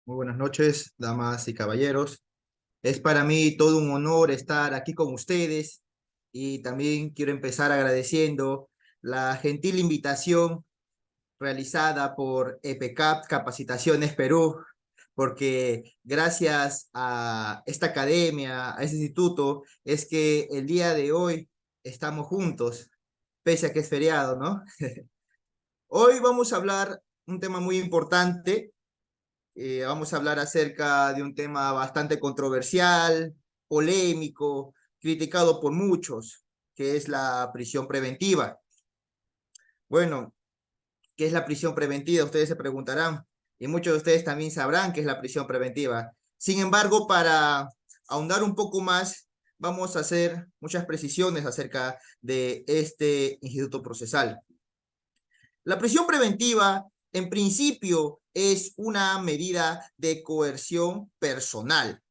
Muy buenas noches, damas y caballeros. Es para mí todo un honor estar aquí con ustedes y también quiero empezar agradeciendo la gentil invitación realizada por EPCAP Capacitaciones Perú, porque gracias a esta academia, a este instituto, es que el día de hoy estamos juntos, pese a que es feriado, ¿no? Hoy vamos a hablar un tema muy importante. Vamos a hablar acerca de un tema bastante controversial, polémico, criticado por muchos, que es la prisión preventiva. Bueno, ¿qué es la prisión preventiva? Ustedes se preguntarán, y muchos de ustedes también sabrán qué es la prisión preventiva. Sin embargo, para ahondar un poco más, vamos a hacer muchas precisiones acerca de este instituto procesal. La prisión preventiva, en principio, es una medida de coerción personal.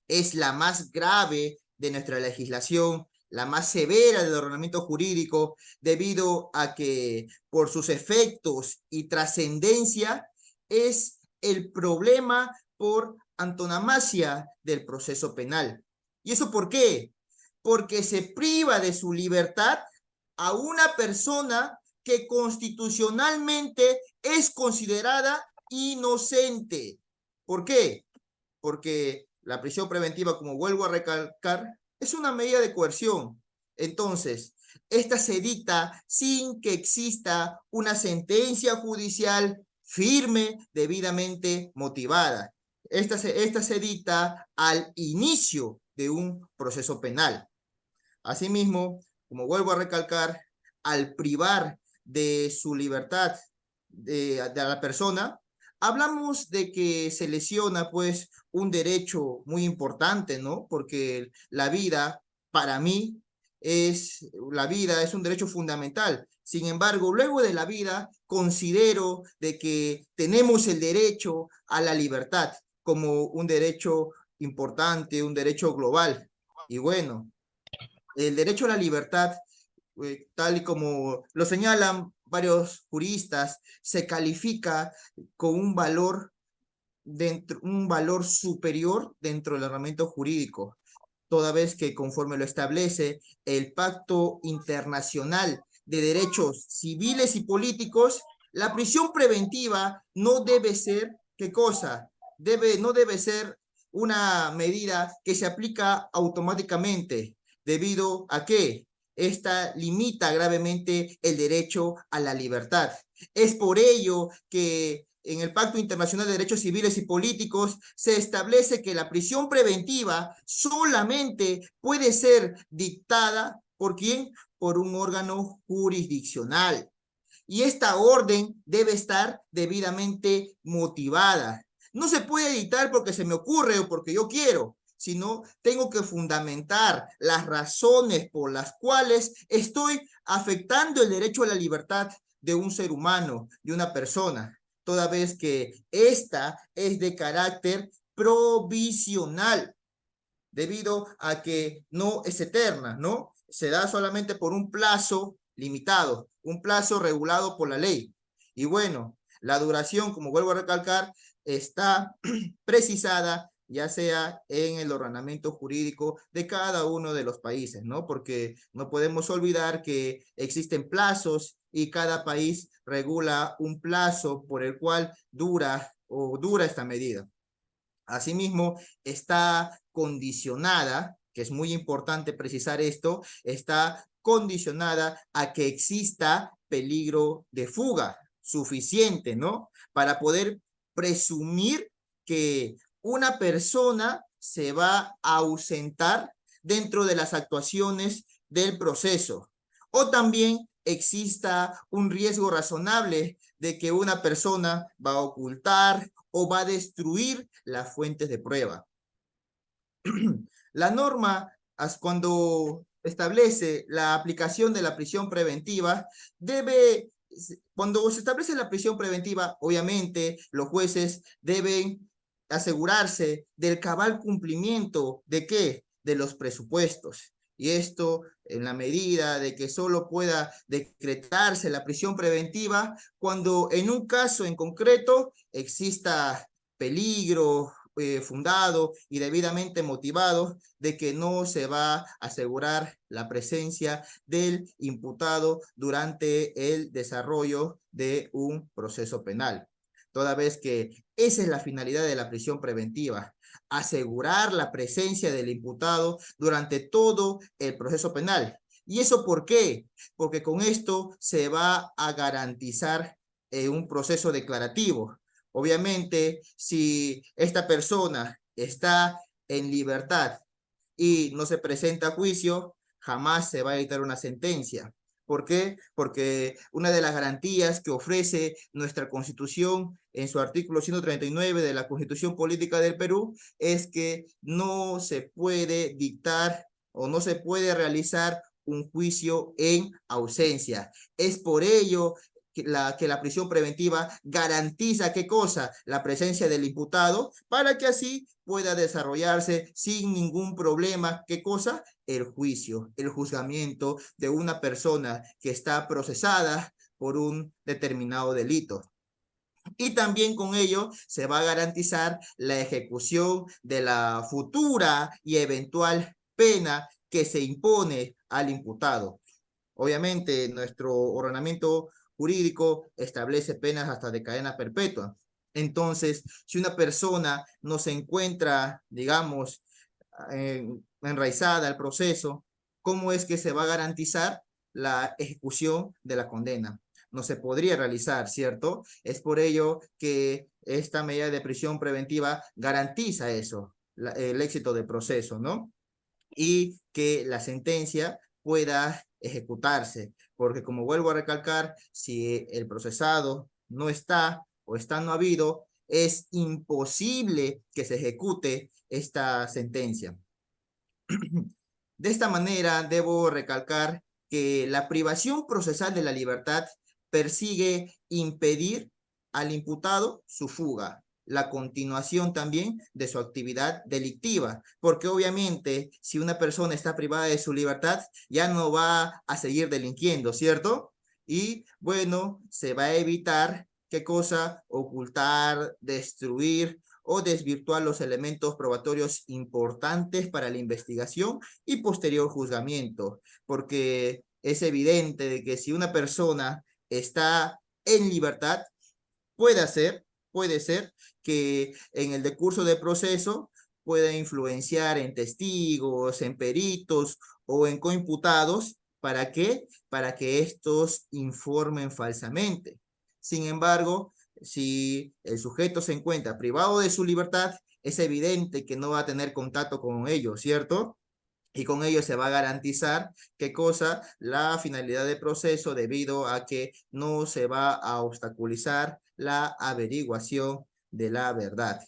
Es la más grave de nuestra legislación, la más severa del ordenamiento jurídico, debido a que por sus efectos y trascendencia es el problema por antonomasia del proceso penal. ¿Y eso por qué? Porque se priva de su libertad a una persona que constitucionalmente es considerada inocente. ¿Por qué? Porque la prisión preventiva, como vuelvo a recalcar, es una medida de coerción. Entonces, esta se dicta sin que exista una sentencia judicial firme, debidamente motivada. Esta se dicta al inicio de un proceso penal. Asimismo, como vuelvo a recalcar, al privar de su libertad de la persona, hablamos de que se lesiona pues un derecho muy importante, ¿no? Porque la vida, para mí, la vida es un derecho fundamental. Sin embargo, luego de la vida, considero de que tenemos el derecho a la libertad como un derecho importante, un derecho global. Y bueno, el derecho a la libertad, tal y como lo señalan varios juristas, se califica con un valor superior dentro del ordenamiento jurídico, toda vez que conforme lo establece el Pacto Internacional de Derechos Civiles y Políticos, la prisión preventiva no debe ser, ¿qué cosa? No debe ser una medida que se aplica automáticamente, debido a que esta limita gravemente el derecho a la libertad. Es por ello que en el Pacto Internacional de Derechos Civiles y Políticos se establece que la prisión preventiva solamente puede ser dictada ¿por quién? Por un órgano jurisdiccional. Y esta orden debe estar debidamente motivada. No se puede dictar porque se me ocurre o porque yo quiero, sino tengo que fundamentar las razones por las cuales estoy afectando el derecho a la libertad de un ser humano, de una persona, toda vez que esta es de carácter provisional, debido a que no es eterna, ¿no? Se da solamente por un plazo limitado, un plazo regulado por la ley. Y bueno, la duración, como vuelvo a recalcar, está precisada ya sea en el ordenamiento jurídico de cada uno de los países, ¿no? Porque no podemos olvidar que existen plazos y cada país regula un plazo por el cual dura esta medida. Asimismo, está condicionada, que es muy importante precisar esto, está condicionada a que exista peligro de fuga suficiente, ¿no? Para poder presumir que una persona se va a ausentar dentro de las actuaciones del proceso. O también exista un riesgo razonable de que una persona va a ocultar o va a destruir las fuentes de prueba. La norma, cuando establece la aplicación de la prisión preventiva, cuando se establece la prisión preventiva, obviamente los jueces deben asegurarse del cabal cumplimiento ¿de qué? De los presupuestos. Y esto en la medida de que solo pueda decretarse la prisión preventiva cuando en un caso en concreto exista peligro fundado y debidamente motivado de que no se va a asegurar la presencia del imputado durante el desarrollo de un proceso penal. Toda vez que esa es la finalidad de la prisión preventiva, asegurar la presencia del imputado durante todo el proceso penal. ¿Y eso por qué? Porque con esto se va a garantizar un proceso declarativo. Obviamente, si esta persona está en libertad y no se presenta a juicio, jamás se va a dictar una sentencia. ¿Por qué? Porque una de las garantías que ofrece nuestra Constitución en su artículo 139 de la Constitución Política del Perú es que no se puede dictar o no se puede realizar un juicio en ausencia. Es por ello que la prisión preventiva garantiza ¿qué cosa? La presencia del imputado para que así pueda desarrollarse sin ningún problema. ¿Qué cosa? El juicio, el juzgamiento de una persona que está procesada por un determinado delito. Y también con ello se va a garantizar la ejecución de la futura y eventual pena que se impone al imputado. Obviamente, nuestro ordenamiento jurídico establece penas hasta de cadena perpetua. Entonces, si una persona no se encuentra, digamos, enraizada al proceso, ¿cómo es que se va a garantizar la ejecución de la condena? No se podría realizar, ¿cierto? Es por ello que esta medida de prisión preventiva garantiza eso, el éxito del proceso, ¿no? Y que la sentencia pueda ejecutarse, porque como vuelvo a recalcar, si el procesado no está o está no habido, es imposible que se ejecute esta sentencia. De esta manera, debo recalcar que la privación procesal de la libertad persigue impedir al imputado su fuga, la continuación también de su actividad delictiva, porque obviamente si una persona está privada de su libertad, ya no va a seguir delinquiendo, ¿cierto? Y bueno, se va a evitar, ¿qué cosa? Ocultar, destruir o desvirtuar los elementos probatorios importantes para la investigación y posterior juzgamiento, porque es evidente de que si una persona está en libertad, puede ser que en el decurso del proceso pueda influenciar en testigos, en peritos o en coimputados. ¿Para qué? Para que estos informen falsamente. Sin embargo, si el sujeto se encuentra privado de su libertad, es evidente que no va a tener contacto con ellos, ¿cierto? Y con ello se va a garantizar qué cosa, la finalidad del proceso debido a que no se va a obstaculizar la averiguación de la verdad.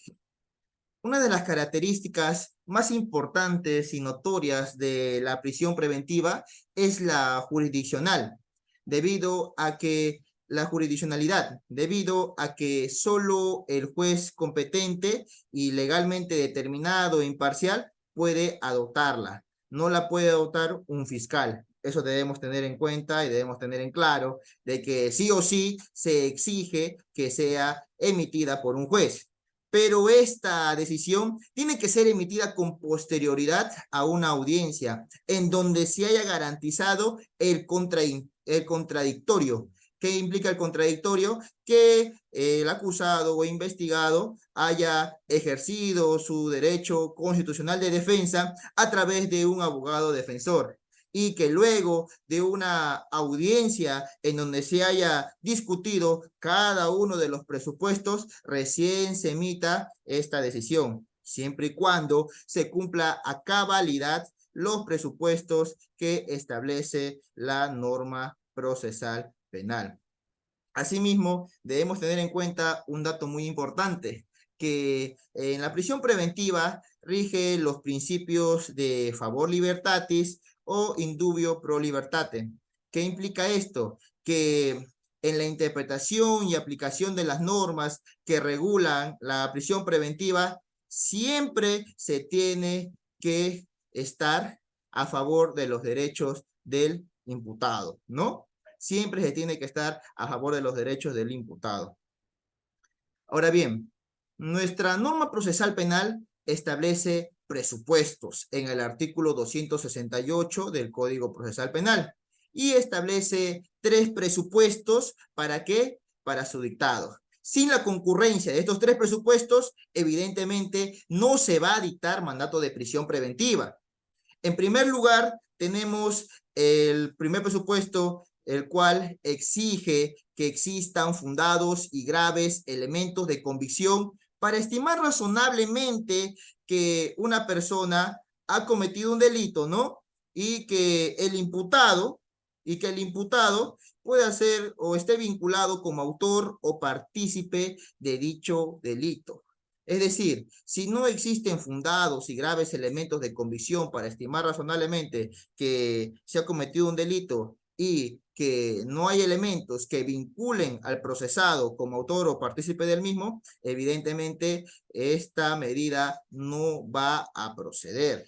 Una de las características más importantes y notorias de la prisión preventiva es la jurisdiccional, debido a que la jurisdiccionalidad, debido a que solo el juez competente y legalmente determinado e imparcial puede adoptarla. No la puede adoptar un fiscal. Eso debemos tener en cuenta y debemos tener en claro de que sí o sí se exige que sea emitida por un juez, pero esta decisión tiene que ser emitida con posterioridad a una audiencia en donde se haya garantizado el contradictorio. ¿Qué implica el contradictorio? Que el acusado o investigado haya ejercido su derecho constitucional de defensa a través de un abogado defensor y que luego de una audiencia en donde se haya discutido cada uno de los presupuestos, recién se emita esta decisión, siempre y cuando se cumpla a cabalidad los presupuestos que establece la norma procesal penal. Asimismo, debemos tener en cuenta un dato muy importante, que en la prisión preventiva rige los principios de favor libertatis o indubio pro libertatem. ¿Qué implica esto? Que en la interpretación y aplicación de las normas que regulan la prisión preventiva, siempre se tiene que estar a favor de los derechos del imputado, ¿no? Siempre se tiene que estar a favor de los derechos del imputado. Ahora bien, Nuestra norma procesal penal establece presupuestos en el artículo 268 del Código Procesal Penal y establece 3 presupuestos. ¿Para qué? Para su dictado. Sin la concurrencia de estos 3 presupuestos, evidentemente no se va a dictar mandato de prisión preventiva. En primer lugar, tenemos el primer presupuesto, el cual exige que existan fundados y graves elementos de convicción para estimar razonablemente que una persona ha cometido un delito, ¿no? Y que el imputado, pueda ser o esté vinculado como autor o partícipe de dicho delito. Es decir, si no existen fundados y graves elementos de convicción para estimar razonablemente que se ha cometido un delito y que no hay elementos que vinculen al procesado como autor o partícipe del mismo, evidentemente esta medida no va a proceder.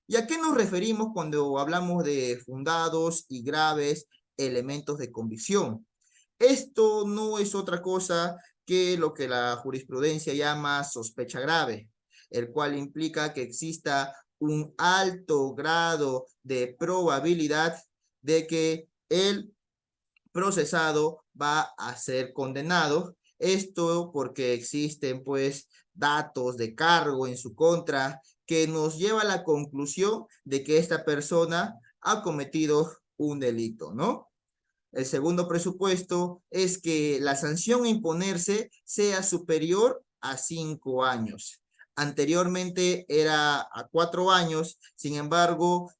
¿Y a qué nos referimos cuando hablamos de fundados y graves elementos de convicción? Esto no es otra cosa que lo que la jurisprudencia llama sospecha grave, el cual implica que exista un alto grado de probabilidad de que el procesado va a ser condenado. Esto porque existen pues datos de cargo en su contra que nos lleva a la conclusión de que esta persona ha cometido un delito, ¿no? El segundo presupuesto es que la sanción a imponerse sea superior a 5 años. Anteriormente era a 4 años, sin embargo,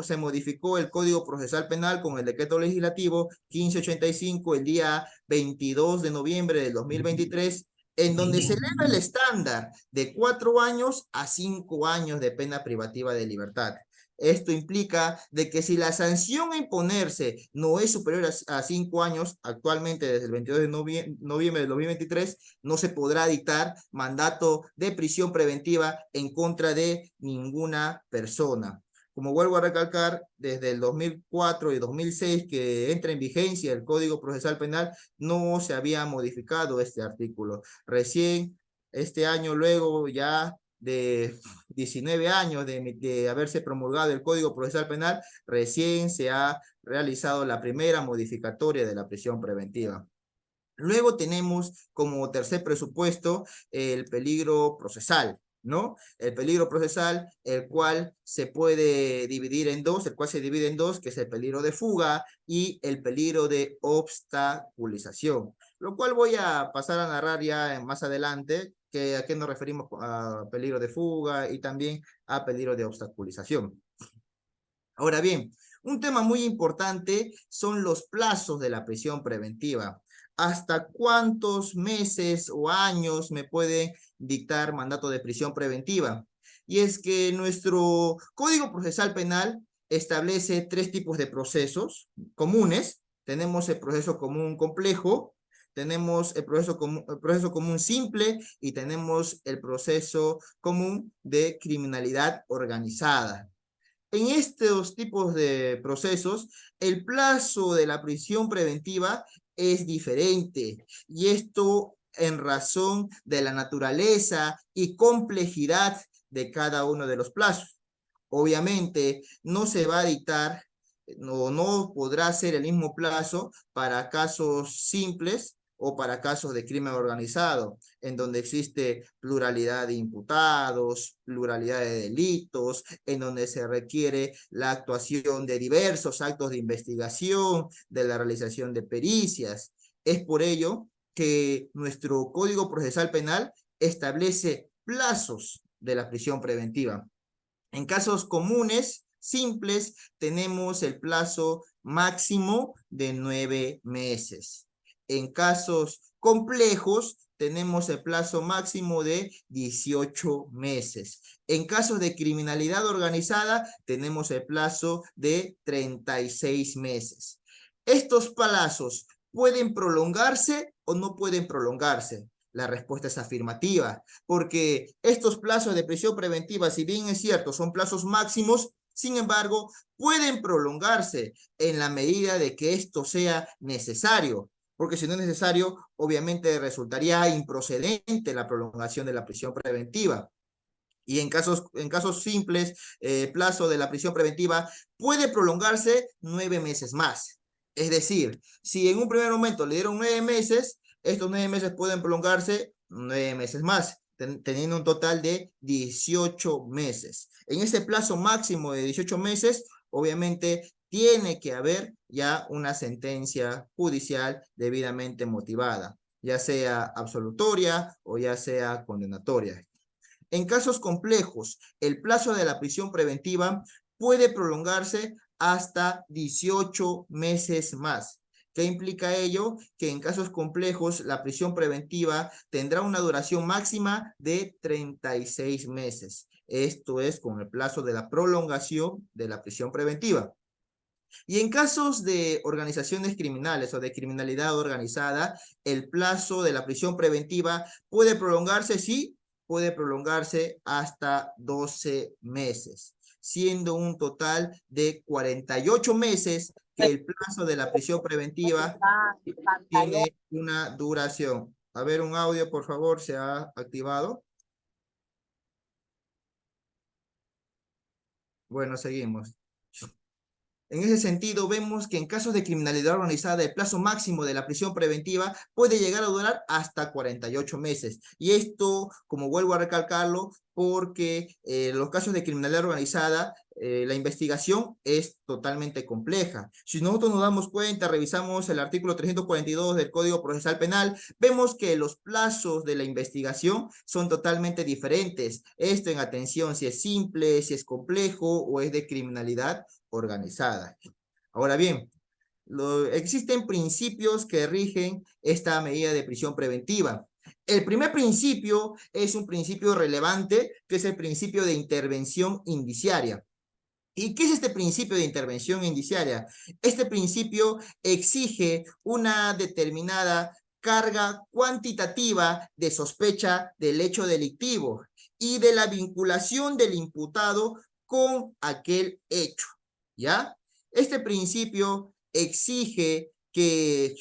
se modificó el Código Procesal Penal con el decreto legislativo 1585 el día 22 de noviembre del 2023, en donde se eleva el estándar de 4 años a 5 años de pena privativa de libertad. Esto implica de que si la sanción a imponerse no es superior a 5 años, actualmente desde el 22 de noviembre del 2023, no se podrá dictar mandato de prisión preventiva en contra de ninguna persona. Como vuelvo a recalcar, desde el 2004 y 2006 que entra en vigencia el Código Procesal Penal, no se había modificado este artículo. Recién este año, luego ya de 19 años de haberse promulgado el Código Procesal Penal, recién se ha realizado la primera modificatoria de la prisión preventiva. Luego tenemos como tercer presupuesto el peligro procesal, ¿no? El peligro procesal, el cual se puede dividir en dos, que es el peligro de fuga y el peligro de obstaculización, lo cual voy a pasar a narrar ya más adelante, que a qué nos referimos a peligro de fuga y también a peligro de obstaculización. Ahora bien, un tema muy importante son los plazos de la prisión preventiva. ¿Hasta cuántos meses o años me puede dictar mandato de prisión preventiva? Y es que nuestro Código Procesal Penal establece 3 tipos de procesos comunes. Tenemos el proceso común complejo, tenemos el proceso común simple y tenemos el proceso común de criminalidad organizada. En estos tipos de procesos, el plazo de la prisión preventiva es diferente, y esto en razón de la naturaleza y complejidad de cada uno de los plazos. Obviamente, no se va a dictar, no podrá ser el mismo plazo para casos simples o para casos de crimen organizado, en donde existe pluralidad de imputados, pluralidad de delitos, en donde se requiere la actuación de diversos actos de investigación, de la realización de pericias. Es por ello que nuestro Código Procesal Penal establece plazos de la prisión preventiva. En casos comunes, simples, tenemos el plazo máximo de 9 meses. En casos complejos, tenemos el plazo máximo de 18 meses. En casos de criminalidad organizada, tenemos el plazo de 36 meses. ¿Estos plazos pueden prolongarse o no pueden prolongarse? La respuesta es afirmativa, porque estos plazos de prisión preventiva, si bien es cierto, son plazos máximos, sin embargo, pueden prolongarse en la medida de que esto sea necesario, porque si no es necesario, obviamente resultaría improcedente la prolongación de la prisión preventiva. Y en casos simples, plazo de la prisión preventiva puede prolongarse 9 meses más. Es decir, si en un primer momento le dieron 9 meses, estos 9 meses pueden prolongarse 9 meses más, teniendo un total de 18 meses. En ese plazo máximo de 18 meses, obviamente tiene que haber ya una sentencia judicial debidamente motivada, ya sea absolutoria o ya sea condenatoria. En casos complejos, el plazo de la prisión preventiva puede prolongarse hasta 18 meses más. ¿Qué implica ello? Que en casos complejos la prisión preventiva tendrá una duración máxima de 36 meses. Esto es con el plazo de la prolongación de la prisión preventiva. Y en casos de organizaciones criminales o de criminalidad organizada, el plazo de la prisión preventiva puede prolongarse, sí, puede prolongarse hasta 12 meses, siendo un total de 48 meses que el plazo de la prisión preventiva tiene una duración. A ver, un audio, por favor, se ha activado. Bueno, seguimos. En ese sentido, vemos que en casos de criminalidad organizada, el plazo máximo de la prisión preventiva puede llegar a durar hasta 48 meses. Y esto, como vuelvo a recalcarlo, porque en los casos de criminalidad organizada, la investigación es totalmente compleja. Si nosotros nos damos cuenta, revisamos el artículo 342 del Código Procesal Penal, vemos que los plazos de la investigación son totalmente diferentes. Esto en atención si es simple, si es complejo o es de criminalidad organizada. Ahora bien, existen principios que rigen esta medida de prisión preventiva. El primer principio es un principio relevante, que es el principio de intervención indiciaria. ¿Y qué es este principio de intervención indiciaria? Este principio exige una determinada carga cuantitativa de sospecha del hecho delictivo y de la vinculación del imputado con aquel hecho. ¿Ya? Este principio exige que,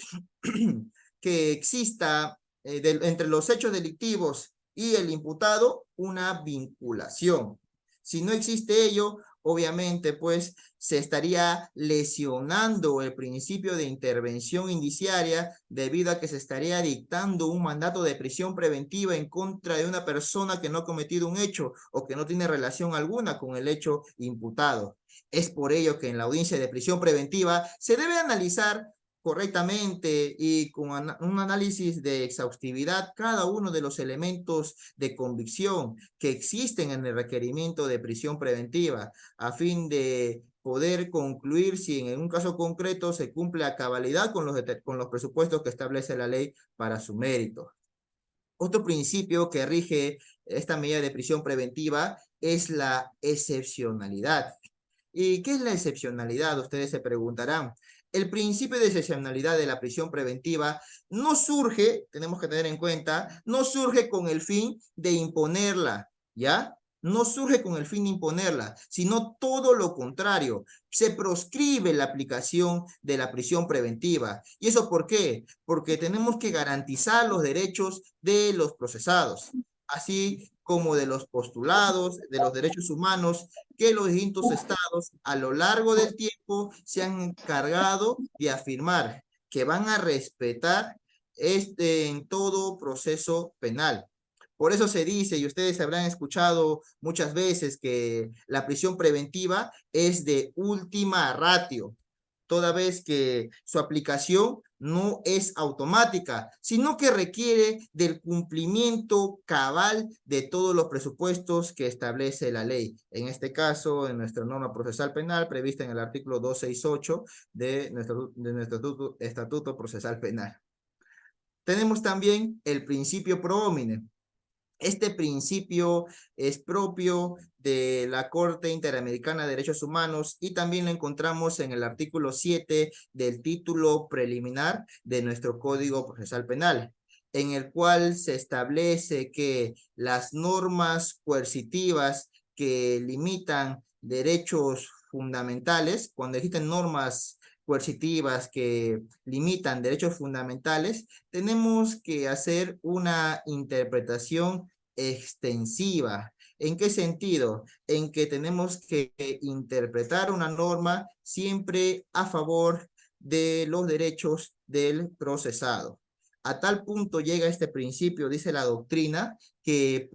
que exista entre los hechos delictivos y el imputado una vinculación. Si no existe ello, obviamente, pues se estaría lesionando el principio de intervención indiciaria debido a que se estaría dictando un mandato de prisión preventiva en contra de una persona que no ha cometido un hecho o que no tiene relación alguna con el hecho imputado. Es por ello que en la audiencia de prisión preventiva se debe analizar correctamente y con un análisis de exhaustividad cada uno de los elementos de convicción que existen en el requerimiento de prisión preventiva a fin de poder concluir si en un caso concreto se cumple a cabalidad con los presupuestos que establece la ley para su mérito. Otro principio que rige esta medida de prisión preventiva es la excepcionalidad. ¿Y qué es la excepcionalidad? Ustedes se preguntarán. El principio de excepcionalidad de la prisión preventiva no surge, tenemos que tener en cuenta, no surge con el fin de imponerla, ¿ya? No surge con el fin de imponerla, sino todo lo contrario. Se proscribe la aplicación de la prisión preventiva. ¿Y eso por qué? Porque tenemos que garantizar los derechos de los procesados, así como de los postulados, de los derechos humanos que los distintos estados a lo largo del tiempo se han encargado de afirmar que van a respetar en todo proceso penal. Por eso se dice, y ustedes habrán escuchado muchas veces, que la prisión preventiva es de última ratio, toda vez que su aplicación no es automática, sino que requiere del cumplimiento cabal de todos los presupuestos que establece la ley. En este caso, en nuestra norma procesal penal prevista en el artículo 268 de nuestro Estatuto Procesal Penal. Tenemos también el principio pro homine. Este principio es propio de la Corte Interamericana de Derechos Humanos y también lo encontramos en el artículo 7 del título preliminar de nuestro Código Procesal Penal, en el cual se establece que las normas coercitivas que limitan derechos fundamentales, cuando existen normas coercitivas que limitan derechos fundamentales, tenemos que hacer una interpretación extensiva. ¿En qué sentido? En que tenemos que interpretar una norma siempre a favor de los derechos del procesado. A tal punto llega este principio, dice la doctrina, que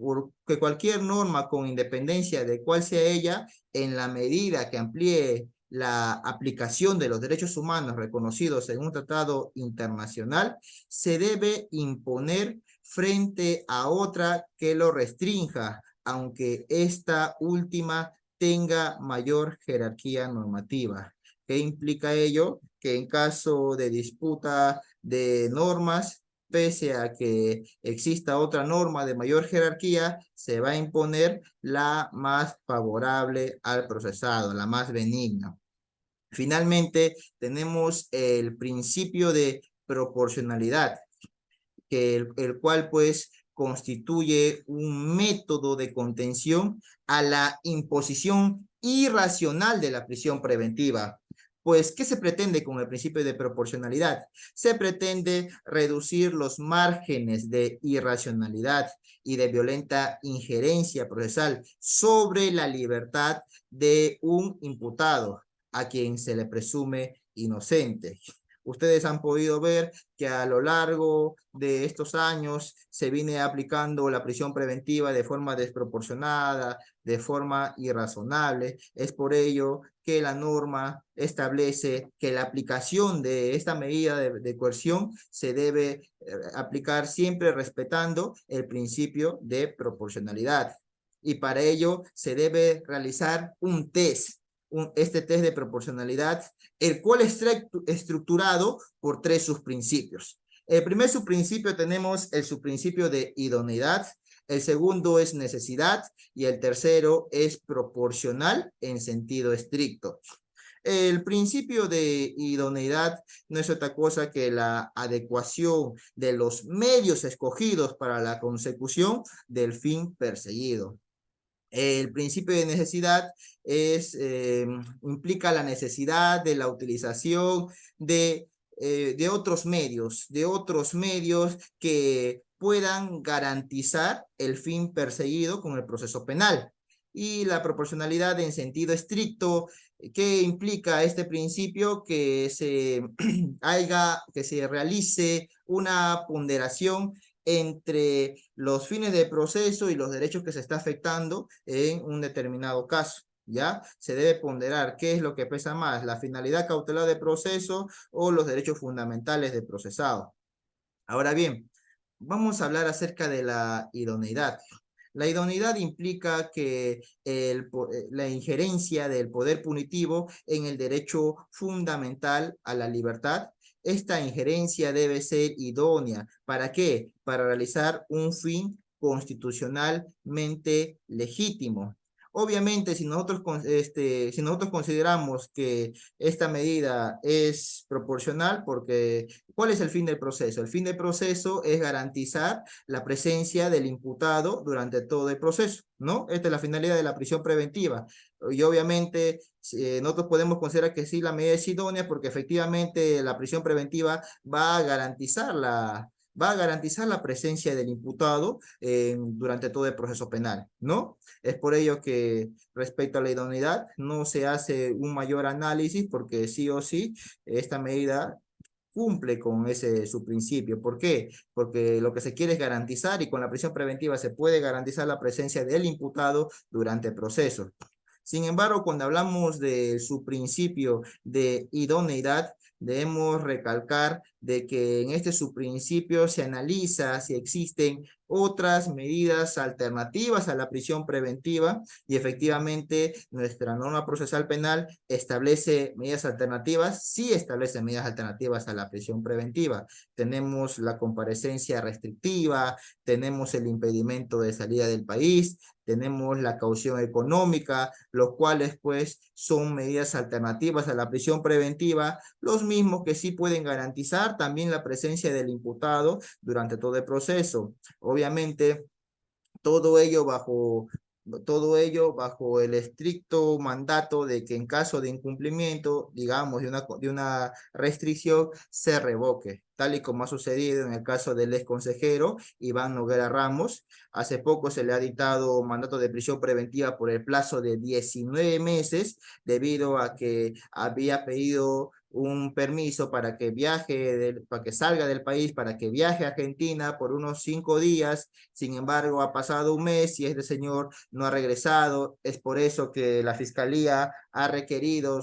cualquier norma con independencia de cuál sea ella, en la medida que amplíe la aplicación de los derechos humanos reconocidos en un tratado internacional, se debe imponer frente a otra que lo restrinja, aunque esta última tenga mayor jerarquía normativa. ¿Qué implica ello? Que en caso de disputa de normas, pese a que exista otra norma de mayor jerarquía, se va a imponer la más favorable al procesado, la más benigna. Finalmente, tenemos el principio de proporcionalidad, que el cual pues constituye un método de contención a la imposición irracional de la prisión preventiva. Pues, ¿qué se pretende con el principio de proporcionalidad? Se pretende reducir los márgenes de irracionalidad y de violenta injerencia procesal sobre la libertad de un imputado a quien se le presume inocente. Ustedes han podido ver que a lo largo de estos años se viene aplicando la prisión preventiva de forma desproporcionada, de forma irrazonable. Es por ello que la norma establece que la aplicación de esta medida de coerción se debe aplicar siempre respetando el principio de proporcionalidad. Y para ello se debe realizar un test. Este test de proporcionalidad, el cual es estructurado por tres subprincipios. El primer subprincipio tenemos el subprincipio de idoneidad, el segundo es necesidad y el tercero es proporcional en sentido estricto. El principio de idoneidad no es otra cosa que la adecuación de los medios escogidos para la consecución del fin perseguido. El principio de necesidad implica la necesidad de la utilización de otros medios que puedan garantizar el fin perseguido con el proceso penal. Y la proporcionalidad en sentido estricto, ¿qué implica este principio? Que se realice una ponderación entre los fines del proceso y los derechos que se está afectando en un determinado caso. ¿Ya? Se debe ponderar qué es lo que pesa más, la finalidad cautelar del proceso o los derechos fundamentales del procesado. Ahora bien, vamos a hablar acerca de la idoneidad. La idoneidad implica que la injerencia del poder punitivo en el derecho fundamental a la libertad. Esta injerencia debe ser idónea. ¿Para qué? Para realizar un fin constitucionalmente legítimo. Obviamente, si nosotros consideramos que esta medida es proporcional, porque ¿cuál es el fin del proceso? El fin del proceso es garantizar la presencia del imputado durante todo el proceso, ¿no? Esta es la finalidad de la prisión preventiva. Y obviamente nosotros podemos considerar que sí, la medida es idónea porque efectivamente la prisión preventiva va a garantizar la presencia del imputado durante todo el proceso penal, ¿no? Es por ello que respecto a la idoneidad no se hace un mayor análisis porque sí o sí esta medida cumple con su principio. ¿Por qué? Porque lo que se quiere es garantizar y con la prisión preventiva se puede garantizar la presencia del imputado durante el proceso. Sin embargo, cuando hablamos de su principio de idoneidad, debemos recalcar de que en este subprincipio se analiza si existen otras medidas alternativas a la prisión preventiva y efectivamente nuestra norma procesal penal establece medidas alternativas, sí establece medidas alternativas a la prisión preventiva. Tenemos la comparecencia restrictiva, tenemos el impedimento de salida del país, tenemos la caución económica, los cuales pues son medidas alternativas a la prisión preventiva, los mismos que sí pueden garantizar también la presencia del imputado durante todo el proceso. Obviamente, todo ello bajo Todo ello bajo el estricto mandato de que en caso de incumplimiento, digamos, de una restricción, se revoque, tal y como ha sucedido en el caso del ex consejero Iván Noguera Ramos. Hace poco se le ha dictado mandato de prisión preventiva por el plazo de 19 meses, debido a que había pedido un permiso para que para que salga del país, para que viaje a Argentina por unos 5 días. Sin embargo, ha pasado un mes y este señor no ha regresado. Es por eso que la fiscalía ha requerido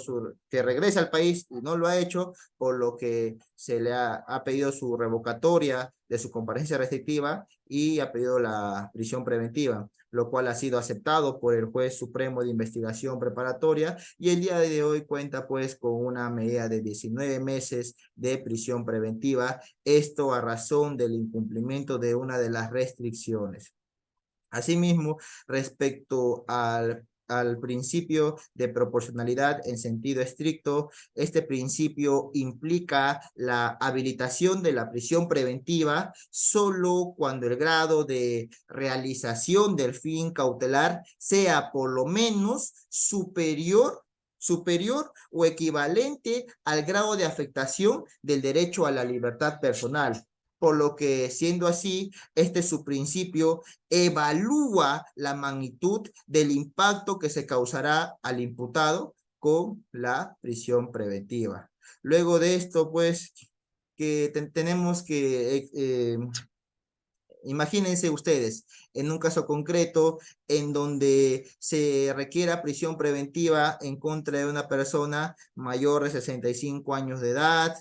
que regrese al país y no lo ha hecho, por lo que se le ha pedido su revocatoria de su comparecencia restrictiva y ha pedido la prisión preventiva, lo cual ha sido aceptado por el juez supremo de investigación preparatoria, y el día de hoy cuenta pues con una medida de 19 meses de prisión preventiva, esto a razón del incumplimiento de una de las restricciones. Asimismo, respecto al principio de proporcionalidad en sentido estricto, este principio implica la habilitación de la prisión preventiva solo cuando el grado de realización del fin cautelar sea por lo menos superior o equivalente al grado de afectación del derecho a la libertad personal. Por lo que, siendo así, este es su principio, evalúa la magnitud del impacto que se causará al imputado con la prisión preventiva. Luego de esto, pues, que tenemos que, imagínense ustedes, en un caso concreto en donde se requiera prisión preventiva en contra de una persona mayor de 65 años de edad,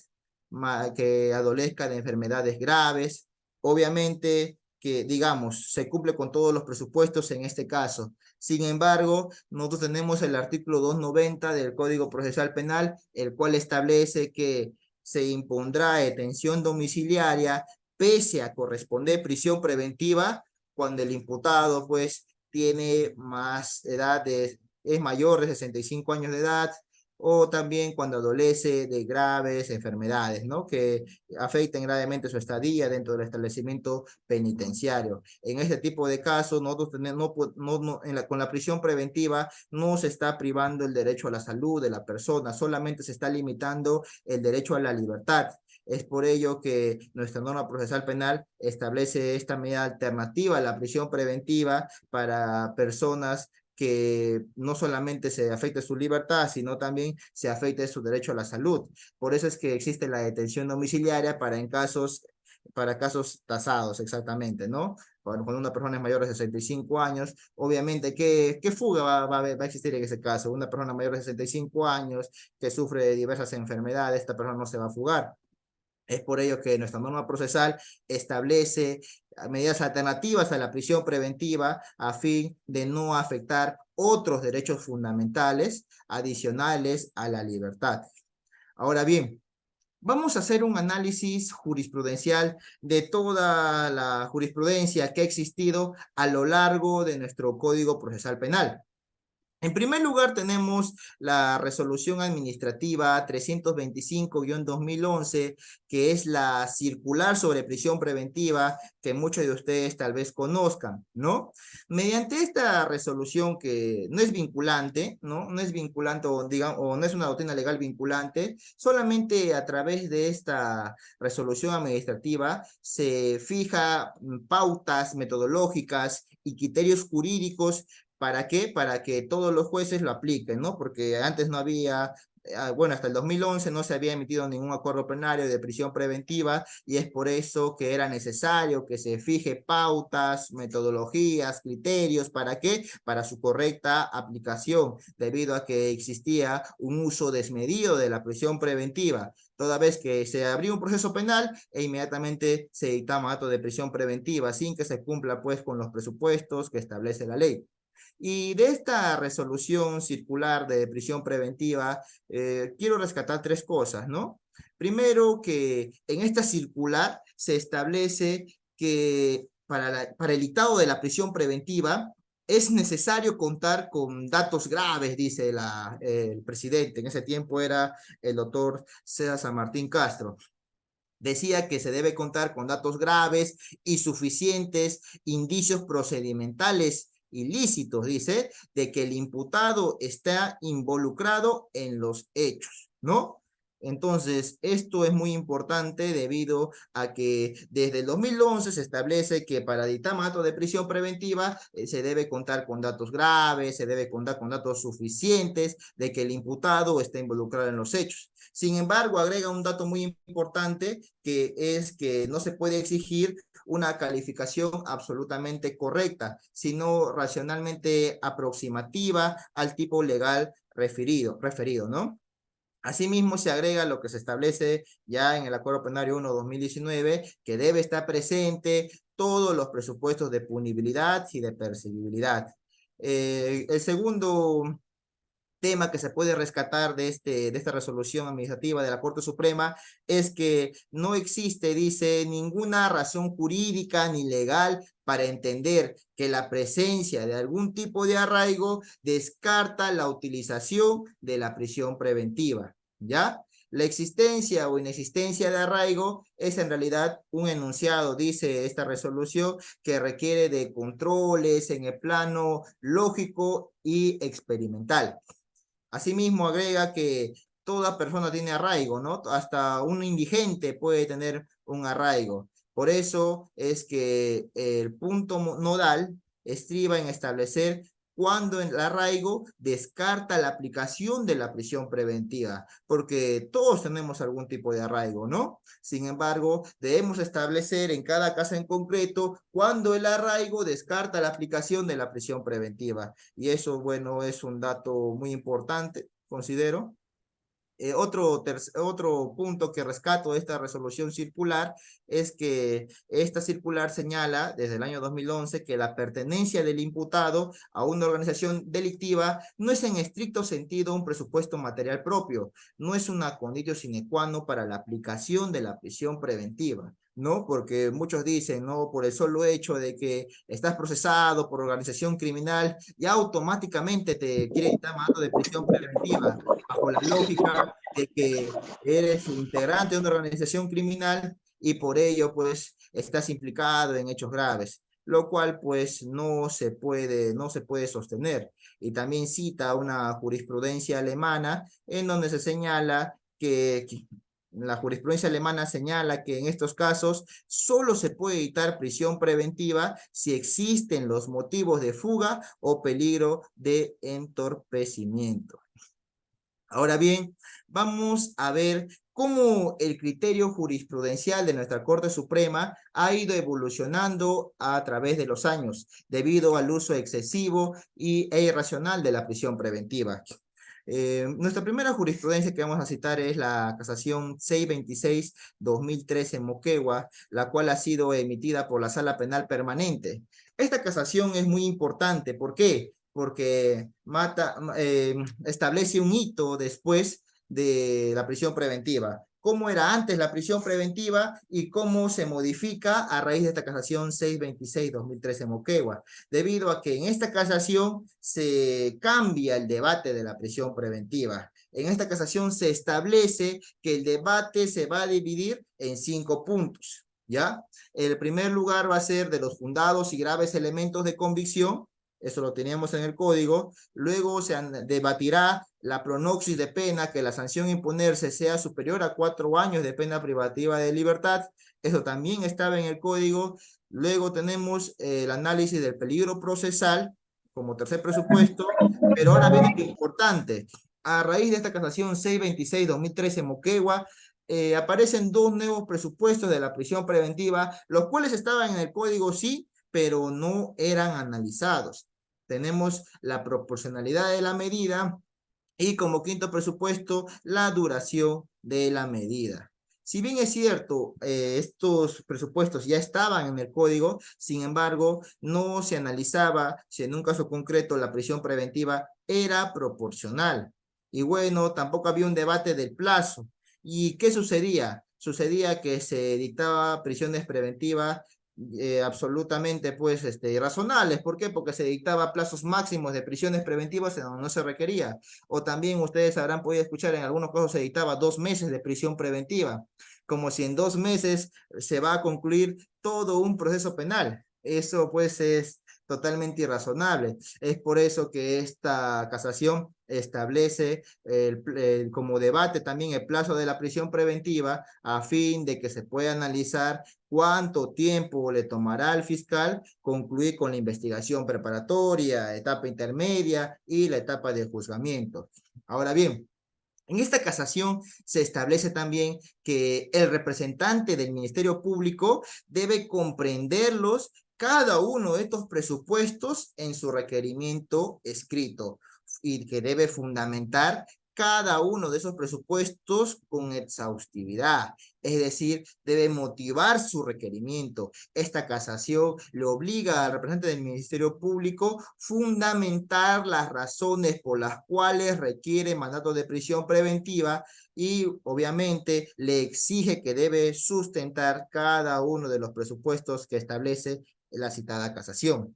que adolezca de enfermedades graves. Obviamente que, digamos, se cumple con todos los presupuestos en este caso. Sin embargo, nosotros tenemos el artículo 290 del Código Procesal Penal, el cual establece que se impondrá detención domiciliaria pese a corresponder prisión preventiva cuando el imputado pues tiene más edad, es mayor de 65 años de edad, o también cuando adolece de graves enfermedades, ¿no? Que afecten gravemente su estadía dentro del establecimiento penitenciario. En este tipo de casos, nosotros tenemos, con la prisión preventiva no se está privando el derecho a la salud de la persona, solamente se está limitando el derecho a la libertad. Es por ello que nuestra norma procesal penal establece esta medida alternativa a la prisión preventiva para personas que no solamente se afecte su libertad, sino también se afecte su derecho a la salud. Por eso es que existe la detención domiciliaria para casos tasados, exactamente, ¿no? Cuando una persona es mayor de 65 años, obviamente, ¿qué fuga va a existir en ese caso? Una persona mayor de 65 años que sufre de diversas enfermedades, esta persona no se va a fugar. Es por ello que nuestra norma procesal establece medidas alternativas a la prisión preventiva a fin de no afectar otros derechos fundamentales adicionales a la libertad. Ahora bien, vamos a hacer un análisis jurisprudencial de toda la jurisprudencia que ha existido a lo largo de nuestro Código Procesal Penal. En primer lugar, tenemos la resolución administrativa 325-2011, que es la circular sobre prisión preventiva que muchos de ustedes tal vez conozcan, ¿no? Mediante esta resolución, que no es vinculante, ¿no? No es vinculante o, digamos, o no es una doctrina legal vinculante, solamente a través de esta resolución administrativa se fija pautas metodológicas y criterios jurídicos. ¿Para qué? Para que todos los jueces lo apliquen, ¿no? Porque antes no había, bueno, hasta el 2011 no se había emitido ningún acuerdo plenario de prisión preventiva, y es por eso que era necesario que se fije pautas, metodologías, criterios. ¿Para qué? Para su correcta aplicación, debido a que existía un uso desmedido de la prisión preventiva. Toda vez que se abrió un proceso penal e inmediatamente se dictaba acto de prisión preventiva sin que se cumpla pues con los presupuestos que establece la ley. Y de esta resolución circular de prisión preventiva, quiero rescatar tres cosas, ¿no? Primero, que en esta circular se establece que para el dictado de la prisión preventiva es necesario contar con datos graves, dice el presidente. En ese tiempo era el doctor César San Martín Castro. Decía que se debe contar con datos graves y suficientes indicios procedimentales ilícitos, dice, de que el imputado está involucrado en los hechos, ¿no? Entonces, esto es muy importante debido a que desde el 2011 se establece que para dictamato de prisión preventiva se debe contar con datos graves, se debe contar con datos suficientes de que el imputado está involucrado en los hechos. Sin embargo, agrega un dato muy importante que es que no se puede exigir una calificación absolutamente correcta, sino racionalmente aproximativa al tipo legal referido, ¿no? Asimismo, se agrega lo que se establece ya en el Acuerdo Plenario 1/2019, que debe estar presente todos los presupuestos de punibilidad y de perseguibilidad. El segundo tema que se puede rescatar de esta resolución administrativa de la Corte Suprema es que no existe, dice, ninguna razón jurídica ni legal para entender que la presencia de algún tipo de arraigo descarta la utilización de la prisión preventiva, ¿ya? La existencia o inexistencia de arraigo es en realidad un enunciado, dice esta resolución, que requiere de controles en el plano lógico y experimental. Asimismo, agrega que toda persona tiene arraigo, ¿no? Hasta un indigente puede tener un arraigo. Por eso es que el punto nodal estriba en establecer cuando el arraigo descarta la aplicación de la prisión preventiva, porque todos tenemos algún tipo de arraigo, ¿no? Sin embargo, debemos establecer en cada caso en concreto cuando el arraigo descarta la aplicación de la prisión preventiva. Y eso, bueno, es un dato muy importante, considero. Otro punto que rescato de esta resolución circular es que esta circular señala desde el año 2011 que la pertenencia del imputado a una organización delictiva no es en estricto sentido un presupuesto material propio, no es una condición sine qua non para la aplicación de la prisión preventiva. ¿No? Porque muchos dicen, ¿no? Por el solo hecho de que estás procesado por organización criminal, ya automáticamente te quiere estar mandando de prisión preventiva, bajo la lógica de que eres integrante de una organización criminal y por ello, pues, estás implicado en hechos graves, lo cual, pues, no se puede sostener. Y también cita una jurisprudencia alemana en donde se señala que la jurisprudencia alemana señala que en estos casos solo se puede dictar prisión preventiva si existen los motivos de fuga o peligro de entorpecimiento. Ahora bien, vamos a ver cómo el criterio jurisprudencial de nuestra Corte Suprema ha ido evolucionando a través de los años debido al uso excesivo e irracional de la prisión preventiva. Nuestra primera jurisprudencia que vamos a citar es la casación 626-2013 en Moquegua, la cual ha sido emitida por la Sala Penal Permanente. Esta casación es muy importante. ¿Por qué? Porque establece un hito después de la prisión preventiva. Cómo era antes la prisión preventiva y cómo se modifica a raíz de esta casación 626-2013 Moquegua, debido a que en esta casación se cambia el debate de la prisión preventiva. En esta casación se establece que el debate se va a dividir en 5 puntos, ¿ya? El primer lugar va a ser de los fundados y graves elementos de convicción. Eso lo teníamos en el código. Luego se debatirá la pronoxis de pena, que la sanción a imponerse sea superior a 4 años de pena privativa de libertad. Eso también estaba en el código. Luego tenemos el análisis del peligro procesal como tercer presupuesto. Pero ahora viene lo importante. A raíz de esta casación 626-2013 Moquegua, aparecen 2 nuevos presupuestos de la prisión preventiva, los cuales estaban en el código, sí, pero no eran analizados. Tenemos la proporcionalidad de la medida y como quinto presupuesto, la duración de la medida. Si bien es cierto, estos presupuestos ya estaban en el código, sin embargo, no se analizaba si en un caso concreto la prisión preventiva era proporcional. Y bueno, tampoco había un debate del plazo. ¿Y qué sucedía? Sucedía que se dictaba prisiones preventivas absolutamente pues razonables. ¿Por qué? Porque se dictaba plazos máximos de prisiones preventivas en donde no se requería. O también ustedes habrán podido escuchar en algunos casos se dictaba 2 meses de prisión preventiva, como si en 2 meses se va a concluir todo un proceso penal. Eso pues es totalmente irrazonable. Es por eso que esta casación establece como debate también el plazo de la prisión preventiva a fin de que se pueda analizar cuánto tiempo le tomará al fiscal concluir con la investigación preparatoria, etapa intermedia y la etapa de juzgamiento. Ahora bien, en esta casación se establece también que el representante del Ministerio Público debe comprenderlos cada uno de estos presupuestos en su requerimiento escrito y que debe fundamentar cada uno de esos presupuestos con exhaustividad, es decir, debe motivar su requerimiento. Esta casación le obliga al representante del Ministerio Público fundamentar las razones por las cuales requiere mandato de prisión preventiva y obviamente le exige que debe sustentar cada uno de los presupuestos que establece la citada casación,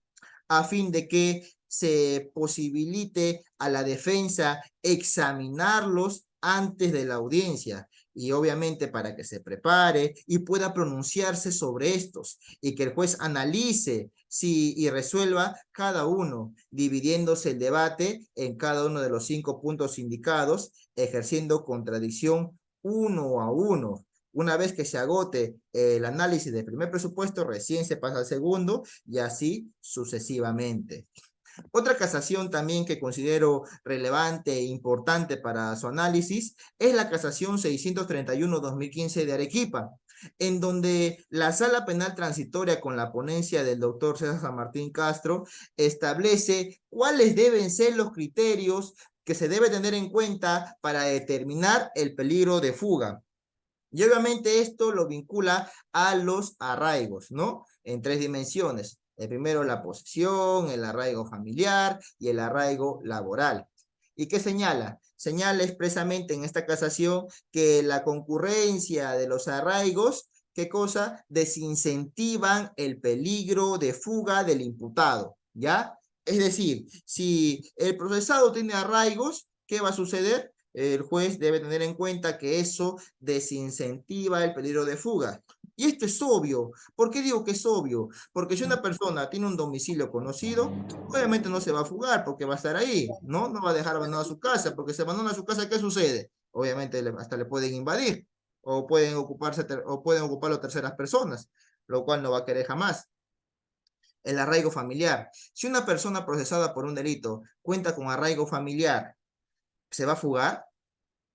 a fin de que se posibilite a la defensa examinarlos antes de la audiencia y obviamente para que se prepare y pueda pronunciarse sobre estos y que el juez analice y resuelva cada uno, dividiéndose el debate en cada uno de los 5 puntos indicados, ejerciendo contradicción uno a uno. Una vez que se agote el análisis del primer presupuesto, recién se pasa al segundo y así sucesivamente. Otra casación también que considero relevante e importante para su análisis es la casación 631-2015 de Arequipa, en donde la Sala Penal Transitoria con la ponencia del doctor César San Martín Castro establece cuáles deben ser los criterios que se debe tener en cuenta para determinar el peligro de fuga. Y obviamente esto lo vincula a los arraigos, ¿no? En 3 dimensiones. El primero, la posesión, el arraigo familiar y el arraigo laboral. ¿Y qué señala? Señala expresamente en esta casación que la concurrencia de los arraigos, ¿qué cosa? Desincentivan el peligro de fuga del imputado, ¿ya? Es decir, si el procesado tiene arraigos, ¿qué va a suceder? El juez debe tener en cuenta que eso desincentiva el peligro de fuga. Y esto es obvio. ¿Por qué digo que es obvio? Porque si una persona tiene un domicilio conocido, obviamente no se va a fugar porque va a estar ahí, ¿no? No va a dejar abandonada su casa, porque si abandona su casa, ¿qué sucede? Obviamente hasta le pueden invadir o pueden ocuparlo terceras personas, lo cual no va a querer jamás. El arraigo familiar. Si una persona procesada por un delito cuenta con arraigo familiar, ¿se va a fugar?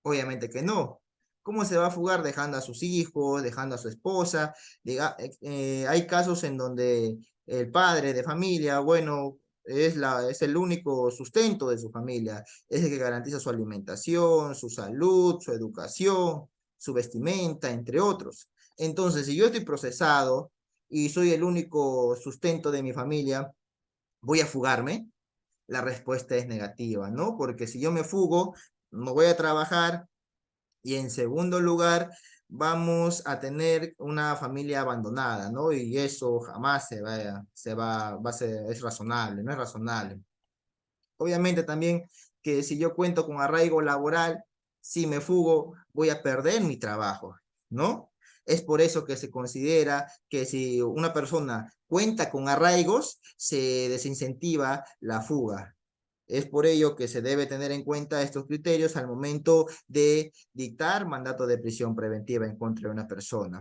Obviamente que no. ¿Cómo se va a fugar dejando a sus hijos, dejando a su esposa? Hay casos en donde el padre de familia, bueno, es el único sustento de su familia, es el que garantiza su alimentación, su salud, su educación, su vestimenta, entre otros. Entonces, si yo estoy procesado y soy el único sustento de mi familia, ¿voy a fugarme? La respuesta es negativa, ¿no? Porque si yo me fugo, no voy a trabajar, y en segundo lugar, vamos a tener una familia abandonada, ¿no? Y eso jamás va a ser, es razonable, no es razonable. Obviamente también que si yo cuento con arraigo laboral, si me fugo, voy a perder mi trabajo, ¿no? Es por eso que se considera que si una persona cuenta con arraigos, se desincentiva la fuga. Es por ello que se debe tener en cuenta estos criterios al momento de dictar mandato de prisión preventiva en contra de una persona.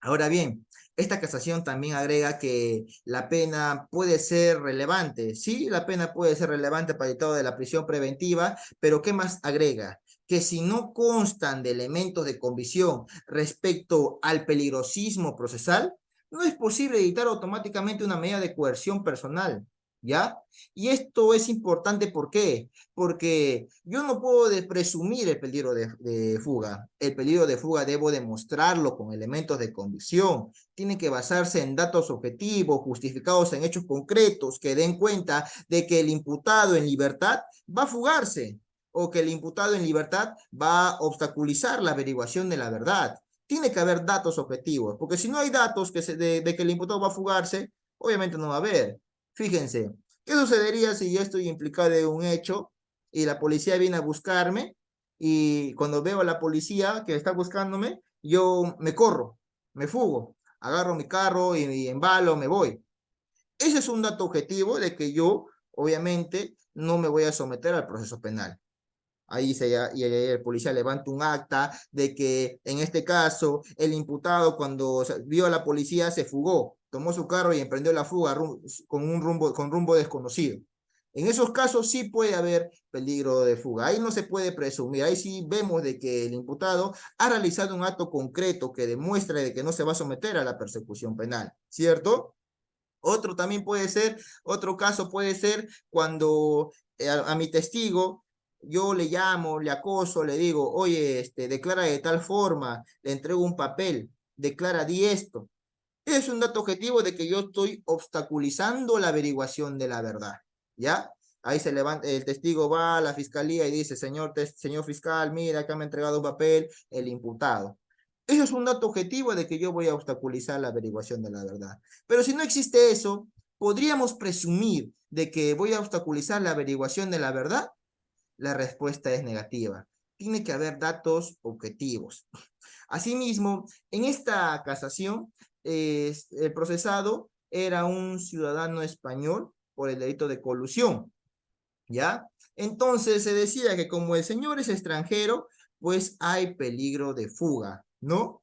Ahora bien, esta casación también agrega que la pena puede ser relevante. Sí, la pena puede ser relevante para el dictado de la prisión preventiva, pero ¿qué más agrega? Que si no constan de elementos de convicción respecto al peligrosismo procesal, no es posible dictar automáticamente una medida de coerción personal, ¿ya? Y esto es importante, ¿por qué? Porque yo no puedo presumir el peligro de fuga. El peligro de fuga debo demostrarlo con elementos de convicción. Tiene que basarse en datos objetivos, justificados en hechos concretos, que den cuenta de que el imputado en libertad va a fugarse o que el imputado en libertad va a obstaculizar la averiguación de la verdad. Tiene que haber datos objetivos, porque si no hay datos de que el imputado va a fugarse, obviamente no va a haber. Fíjense, ¿qué sucedería si yo estoy implicado en un hecho y la policía viene a buscarme y cuando veo a la policía que está buscándome, yo me corro, me fugo, agarro mi carro y embalo, me voy? Ese es un dato objetivo de que yo, obviamente, no me voy a someter al proceso penal. Y ahí el policía levanta un acta de que en este caso el imputado cuando vio a la policía se fugó, tomó su carro y emprendió la fuga con rumbo desconocido. En esos casos sí puede haber peligro de fuga. Ahí no se puede presumir. Ahí sí vemos de que el imputado ha realizado un acto concreto que demuestra de que no se va a someter a la persecución penal, ¿cierto? Otro caso puede ser cuando a mi testigo yo le llamo, le acoso, le digo, oye, declara de tal forma, le entrego un papel, declara, di esto. Es un dato objetivo de que yo estoy obstaculizando la averiguación de la verdad, ¿ya? Ahí se levanta, el testigo va a la fiscalía y dice, señor fiscal, mira, acá me ha entregado un papel, el imputado. Eso es un dato objetivo de que yo voy a obstaculizar la averiguación de la verdad. Pero si no existe eso, ¿podríamos presumir de que voy a obstaculizar la averiguación de la verdad? La respuesta es negativa. Tiene que haber datos objetivos. Asimismo, en esta casación, el procesado era un ciudadano español por el delito de colusión, ¿ya? Entonces se decía que como el señor es extranjero, pues hay peligro de fuga, ¿no?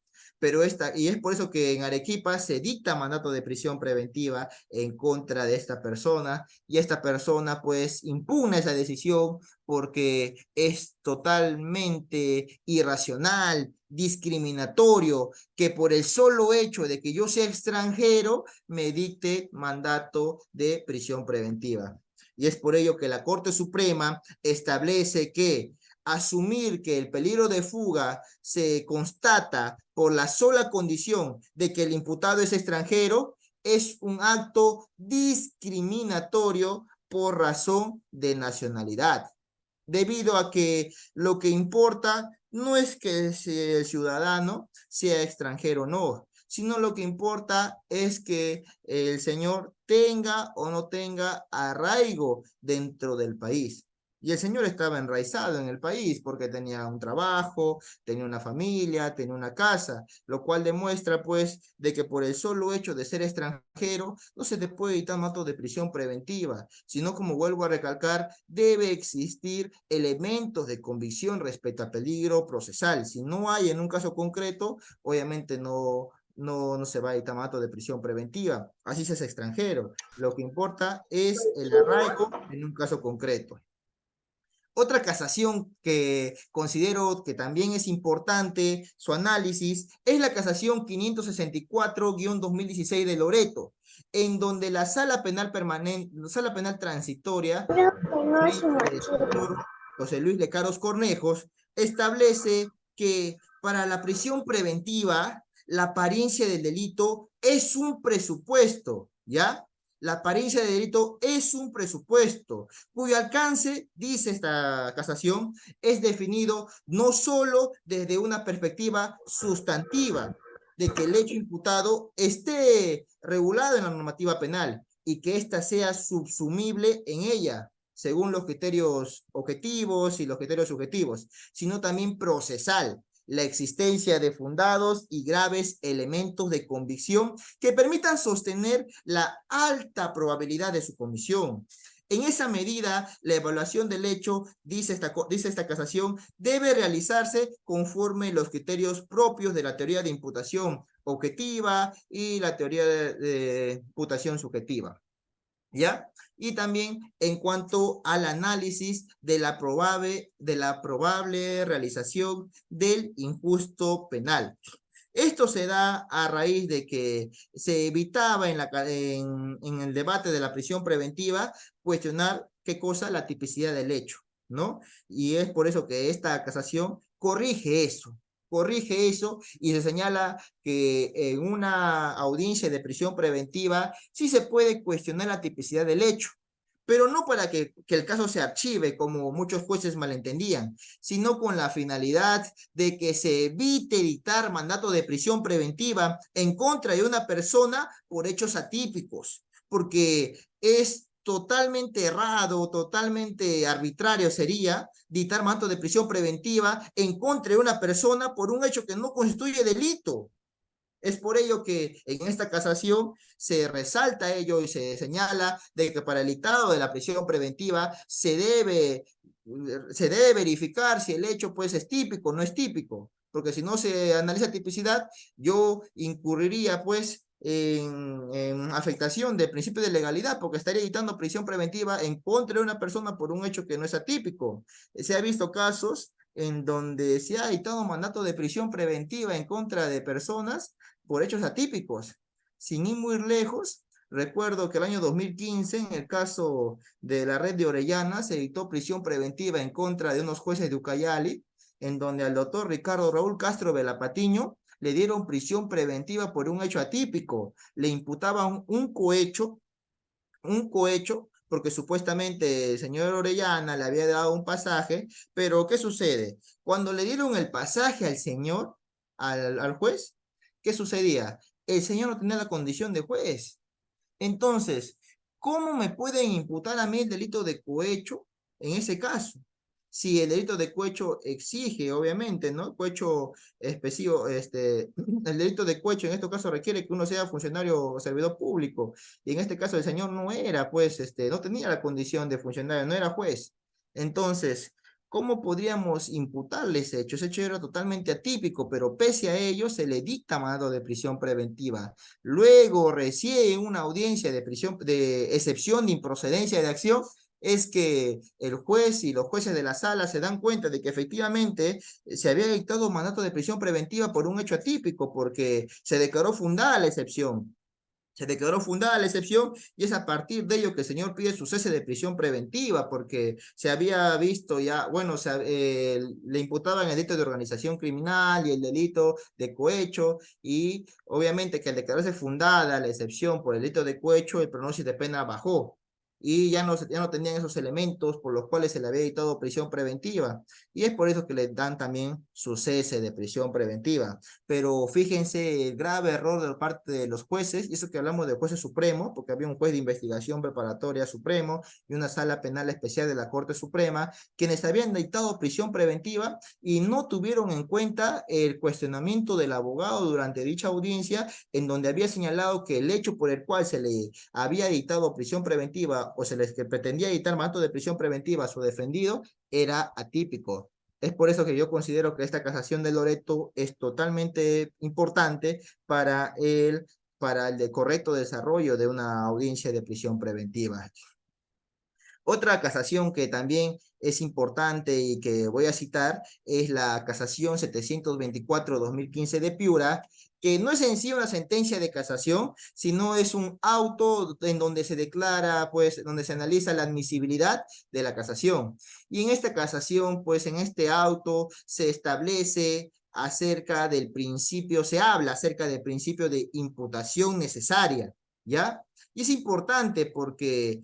Y es por eso que en Arequipa se dicta mandato de prisión preventiva en contra de esta persona, y esta persona pues impugna esa decisión porque es totalmente irracional, discriminatorio, que por el solo hecho de que yo sea extranjero me dicte mandato de prisión preventiva. Y es por ello que la Corte Suprema establece que asumir que el peligro de fuga se constata por la sola condición de que el imputado es extranjero es un acto discriminatorio por razón de nacionalidad, debido a que lo que importa no es que el ciudadano sea extranjero o no, sino lo que importa es que el señor tenga o no tenga arraigo dentro del país. Y el señor estaba enraizado en el país porque tenía un trabajo, tenía una familia, tenía una casa, lo cual demuestra pues de que por el solo hecho de ser extranjero no se te puede dictar mandato de prisión preventiva, sino, como vuelvo a recalcar, debe existir elementos de convicción respecto a peligro procesal. Si no hay en un caso concreto, obviamente no se va a dictar mandato de prisión preventiva, así se es extranjero. Lo que importa es el arraigo en un caso concreto. Otra casación que considero que también es importante su análisis es la casación 564-2016 de Loreto, en donde la sala penal permanente, la sala penal transitoria, el señor José Luis Lecaros Cornejos, establece que para la prisión preventiva la apariencia del delito es un presupuesto, ¿ya? La apariencia de delito es un presupuesto cuyo alcance, dice esta casación, es definido no solo desde una perspectiva sustantiva de que el hecho imputado esté regulado en la normativa penal y que ésta sea subsumible en ella, según los criterios objetivos y los criterios subjetivos, sino también procesal, la existencia de fundados y graves elementos de convicción que permitan sostener la alta probabilidad de su comisión. En esa medida, la evaluación del hecho, dice esta casación, debe realizarse conforme los criterios propios de la teoría de imputación objetiva y la teoría de imputación subjetiva, ¿ya? Y también en cuanto al análisis de la probable realización del injusto penal. Esto se da a raíz de que se evitaba en el debate de la prisión preventiva cuestionar qué cosa, la tipicidad del hecho, ¿no? Y es por eso que esta casación corrige eso y se señala que en una audiencia de prisión preventiva sí se puede cuestionar la tipicidad del hecho, pero no para que el caso se archive, como muchos jueces malentendían, sino con la finalidad de que se evite dictar mandato de prisión preventiva en contra de una persona por hechos atípicos, porque es totalmente errado, totalmente arbitrario sería dictar mandato de prisión preventiva en contra de una persona por un hecho que no constituye delito. Es por ello que en esta casación se resalta ello y se señala de que para el dictado de la prisión preventiva se debe verificar si el hecho pues es típico o no es típico, porque si no se analiza tipicidad, yo incurriría pues en afectación del principio de legalidad, porque estaría dictando prisión preventiva en contra de una persona por un hecho que no es atípico. Se ha visto casos en donde se ha dictado mandato de prisión preventiva en contra de personas por hechos atípicos. Sin ir muy lejos, recuerdo que el año 2015, en el caso de la red de Orellana, se dictó prisión preventiva en contra de unos jueces de Ucayali, en donde al doctor Ricardo Raúl Castro Velapatiño le dieron prisión preventiva por un hecho atípico. Le imputaban un cohecho, porque supuestamente el señor Orellana le había dado un pasaje, pero ¿qué sucede? Cuando le dieron el pasaje al señor, al juez, ¿qué sucedía? El señor no tenía la condición de juez. Entonces, ¿cómo me pueden imputar a mí el delito de cohecho en ese caso? Si el delito de cohecho exige, obviamente, ¿no? Cohecho específico, el delito de cohecho en este caso requiere que uno sea funcionario o servidor público. Y en este caso el señor no era, pues, no tenía la condición de funcionario, no era juez. Entonces, ¿cómo podríamos imputarle ese hecho? Ese hecho era totalmente atípico, pero pese a ello se le dicta mandato de prisión preventiva. Luego, recién una audiencia de prisión, de excepción de improcedencia de acción, es que el juez y los jueces de la sala se dan cuenta de que efectivamente se había dictado mandato de prisión preventiva por un hecho atípico, porque se declaró fundada la excepción. Se declaró fundada la excepción y es a partir de ello que el señor pide su cese de prisión preventiva porque se había visto ya, bueno, le imputaban el delito de organización criminal y el delito de cohecho y obviamente que al declararse fundada la excepción por el delito de cohecho, el pronóstico de pena bajó y ya no tenían esos elementos por los cuales se le había dictado prisión preventiva y es por eso que le dan también su cese de prisión preventiva. Pero fíjense el grave error de parte de los jueces, y eso que hablamos de jueces supremos, porque había un juez de investigación preparatoria supremo y una sala penal especial de la Corte Suprema, quienes habían dictado prisión preventiva y no tuvieron en cuenta el cuestionamiento del abogado durante dicha audiencia, en donde había señalado que el hecho por el cual se le había dictado prisión preventiva o se les pretendía dictar mandato de prisión preventiva a su defendido era atípico. Es por eso que yo considero que esta casación de Loreto es totalmente importante para el correcto desarrollo de una audiencia de prisión preventiva. Otra casación que también es importante y que voy a citar es la casación 724-2015 de Piura, que no es en sí una sentencia de casación, sino es un auto en donde se declara, pues, donde se analiza la admisibilidad de la casación. Y en esta casación, pues, en este auto se establece acerca del principio, se habla acerca del principio de imputación necesaria, ¿ya? Y es importante porque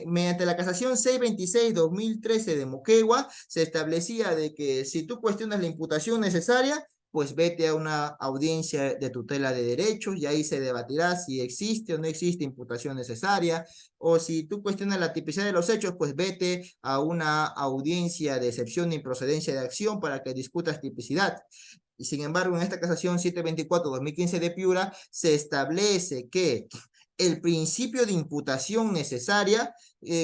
mediante la casación 626-2013 de Moquegua, se establecía de que si tú cuestionas la imputación necesaria, pues vete a una audiencia de tutela de derechos y ahí se debatirá si existe o no existe imputación necesaria, o si tú cuestionas la tipicidad de los hechos, pues vete a una audiencia de excepción de improcedencia de acción para que discutas tipicidad. Y sin embargo, en esta casación 724-2015 de Piura, se establece que el principio de imputación necesaria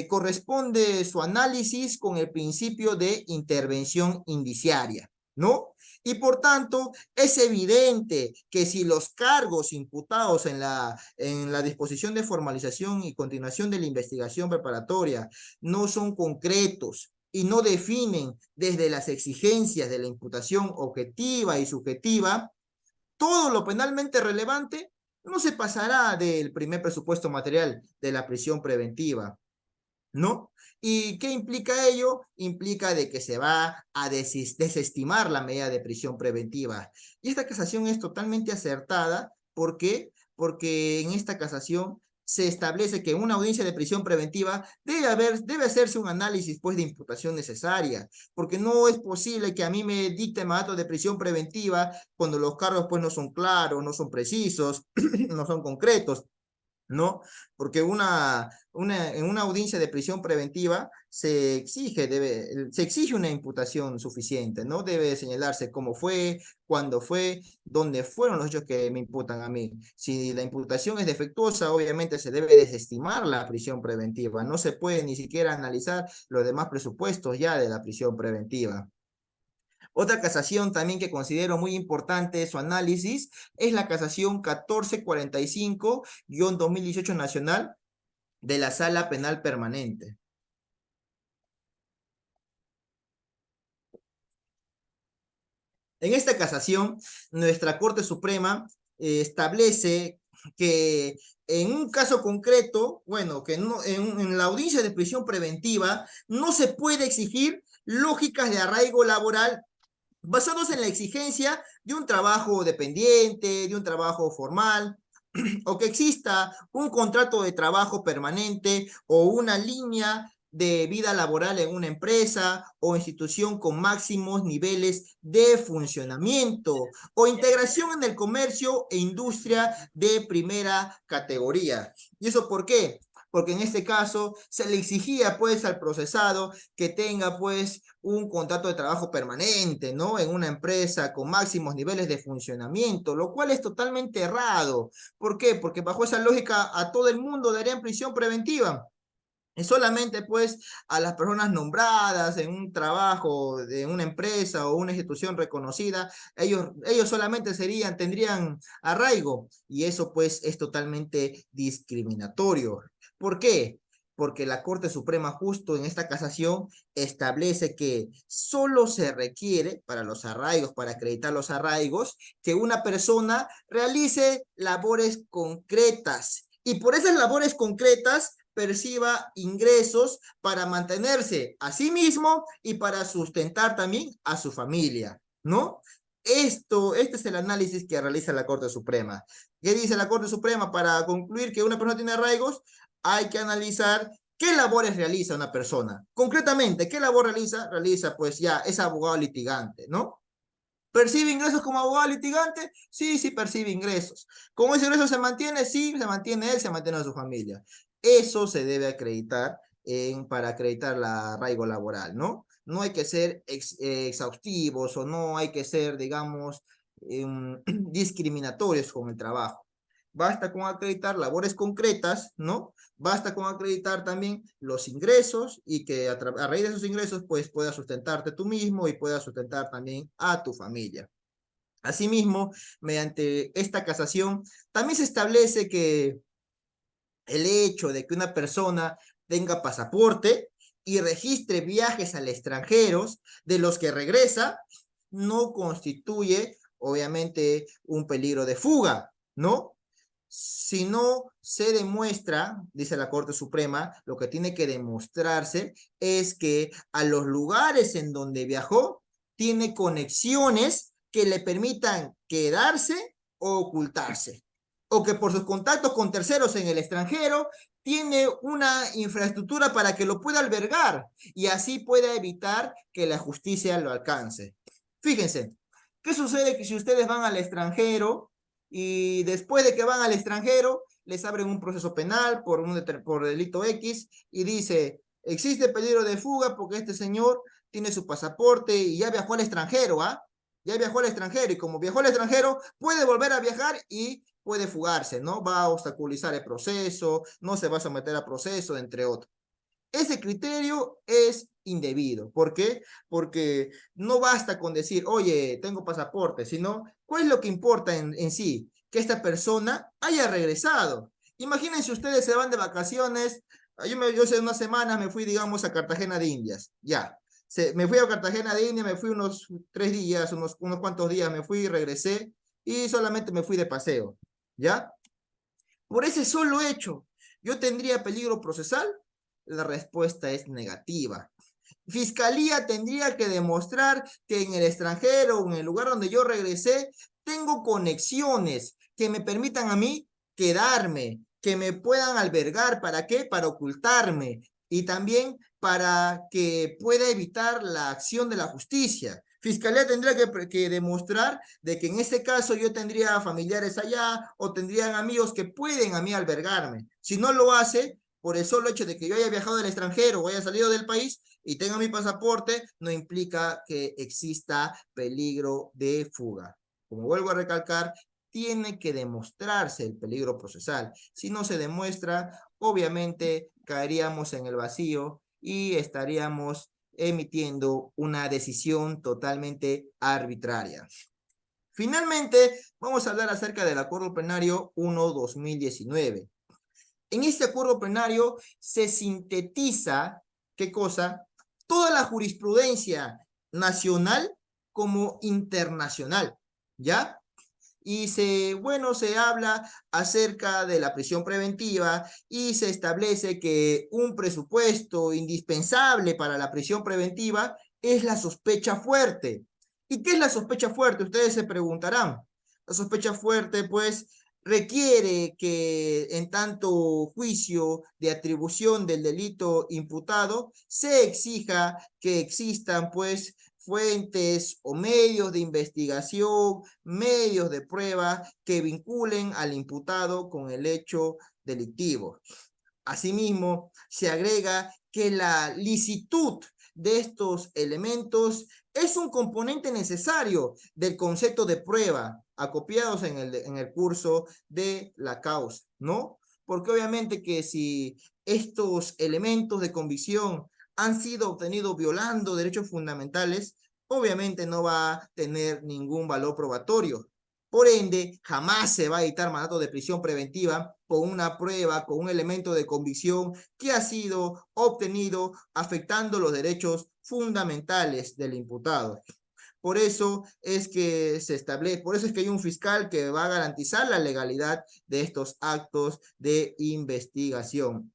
corresponde su análisis con el principio de intervención indiciaria, ¿no? Y por tanto, es evidente que si los cargos imputados en la disposición de formalización y continuación de la investigación preparatoria no son concretos y no definen desde las exigencias de la imputación objetiva y subjetiva, todo lo penalmente relevante no se pasará del primer presupuesto material de la prisión preventiva, ¿no? ¿Y qué implica ello? Implica de que se va a desestimar la medida de prisión preventiva. Y esta casación es totalmente acertada. ¿Por qué? Porque en esta casación se establece que en una audiencia de prisión preventiva debe hacerse un análisis pues de imputación necesaria, porque no es posible que a mí me dicte mandato de prisión preventiva cuando los cargos pues no son claros, no son precisos, no son concretos. ¿no? Porque en una audiencia de prisión preventiva se exige una imputación suficiente, ¿no? Debe señalarse cómo fue, cuándo fue, dónde fueron los hechos que me imputan a mí. Si la imputación es defectuosa, obviamente se debe desestimar la prisión preventiva. No se puede ni siquiera analizar los demás presupuestos ya de la prisión preventiva. Otra casación también que considero muy importante su análisis es la casación 1445-2018 nacional de la Sala Penal Permanente. En esta casación, nuestra Corte Suprema establece que en un caso concreto, bueno, que no, en la audiencia de prisión preventiva no se puede exigir lógicas de arraigo laboral basados en la exigencia de un trabajo dependiente, de un trabajo formal, o que exista un contrato de trabajo permanente o una línea de vida laboral en una empresa o institución con máximos niveles de funcionamiento o integración en el comercio e industria de primera categoría. ¿Y eso por qué? Porque en este caso se le exigía pues al procesado que tenga pues un contrato de trabajo permanente, ¿no? En una empresa con máximos niveles de funcionamiento, lo cual es totalmente errado. ¿Por qué? Porque bajo esa lógica a todo el mundo darían prisión preventiva. Y solamente pues a las personas nombradas en un trabajo de una empresa o una institución reconocida, ellos solamente tendrían arraigo y eso pues es totalmente discriminatorio. ¿Por qué? Porque la Corte Suprema justo en esta casación establece que solo se requiere para los arraigos, para acreditar los arraigos, que una persona realice labores concretas y por esas labores concretas perciba ingresos para mantenerse a sí mismo y para sustentar también a su familia, ¿no? Este es el análisis que realiza la Corte Suprema. ¿Qué dice la Corte Suprema? Para concluir que una persona tiene arraigos, hay que analizar qué labores realiza una persona. Concretamente, ¿qué labor realiza? Realiza, pues ya, es abogado litigante, ¿no? ¿Percibe ingresos como abogado litigante? Sí, sí percibe ingresos. ¿Cómo ese ingreso se mantiene? Sí, se mantiene él, se mantiene a su familia. Eso se debe acreditar para acreditar la arraigo laboral, ¿no? No hay que ser exhaustivos o no hay que ser, digamos, discriminatorios con el trabajo. Basta con acreditar labores concretas, ¿no? Basta con acreditar también los ingresos y que a raíz de esos ingresos pues puedas sustentarte tú mismo y puedas sustentar también a tu familia. Asimismo, mediante esta casación, también se establece que el hecho de que una persona tenga pasaporte y registre viajes al extranjero de los que regresa, no constituye, obviamente, un peligro de fuga, ¿no? Si no se demuestra, dice la Corte Suprema, lo que tiene que demostrarse es que a los lugares en donde viajó tiene conexiones que le permitan quedarse o ocultarse, o que por sus contactos con terceros en el extranjero tiene una infraestructura para que lo pueda albergar y así pueda evitar que la justicia lo alcance. Fíjense, ¿qué sucede que si ustedes van al extranjero y después de que van al extranjero les abren un proceso penal por delito X y dice, existe peligro de fuga porque este señor tiene su pasaporte y ya viajó al extranjero, ¿ah? Ya viajó al extranjero y como viajó al extranjero puede volver a viajar y puede fugarse, ¿no? Va a obstaculizar el proceso, no se va a someter a proceso, entre otros. Ese criterio es indebido. ¿Por qué? Porque no basta con decir, oye, tengo pasaporte, sino, ¿cuál es lo que importa en sí? Que esta persona haya regresado. Imagínense ustedes se van de vacaciones, yo hace unas semanas me fui, digamos, a Cartagena de Indias, ya. Me fui a Cartagena de Indias, me fui unos 3 días, unos cuantos días, me fui y regresé y solamente me fui de paseo, ¿ya? Por ese solo hecho, ¿yo tendría peligro procesal? La respuesta es negativa. Fiscalía tendría que demostrar que en el extranjero o en el lugar donde yo regresé, tengo conexiones que me permitan a mí quedarme, que me puedan albergar. ¿Para qué? Para ocultarme y también para que pueda evitar la acción de la justicia. Fiscalía tendría que demostrar de que en este caso yo tendría familiares allá o tendrían amigos que pueden a mí albergarme. Si no lo hace, por el solo hecho de que yo haya viajado al extranjero o haya salido del país y tenga mi pasaporte, no implica que exista peligro de fuga. Como vuelvo a recalcar, tiene que demostrarse el peligro procesal. Si no se demuestra, obviamente caeríamos en el vacío y estaríamos emitiendo una decisión totalmente arbitraria. Finalmente, vamos a hablar acerca del Acuerdo Plenario 1-2019. En este acuerdo plenario se sintetiza, ¿qué cosa? Toda la jurisprudencia nacional como internacional, ¿ya? Y se habla acerca de la prisión preventiva y se establece que un presupuesto indispensable para la prisión preventiva es la sospecha fuerte. ¿Y qué es la sospecha fuerte? Ustedes se preguntarán. La sospecha fuerte, pues, requiere que en tanto juicio de atribución del delito imputado se exija que existan, pues, fuentes o medios de investigación, medios de prueba que vinculen al imputado con el hecho delictivo. Asimismo, se agrega que la licitud de estos elementos es un componente necesario del concepto de prueba acopiados en el curso de la causa, ¿no? Porque obviamente que si estos elementos de convicción han sido obtenidos violando derechos fundamentales, obviamente no va a tener ningún valor probatorio. Por ende, jamás se va a dictar mandato de prisión preventiva con una prueba, con un elemento de convicción que ha sido obtenido afectando los derechos fundamentales del imputado. Por eso es que por eso es que hay un fiscal que va a garantizar la legalidad de estos actos de investigación.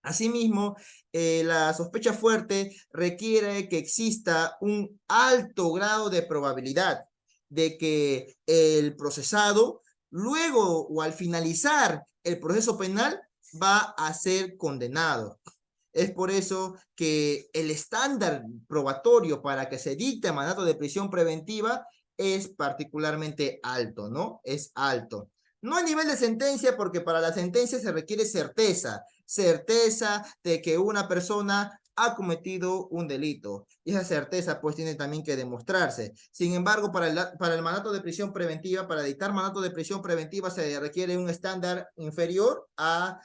Asimismo, la sospecha fuerte requiere que exista un alto grado de probabilidad de que el procesado, luego o al finalizar el proceso penal, va a ser condenado. Es por eso que el estándar probatorio para que se dicte mandato de prisión preventiva es particularmente alto, ¿no? Es alto. No a nivel de sentencia, porque para la sentencia se requiere certeza, certeza de que una persona ha cometido un delito. Y esa certeza pues tiene también que demostrarse. Sin embargo, para el mandato de prisión preventiva, para dictar mandato de prisión preventiva se requiere un estándar inferior al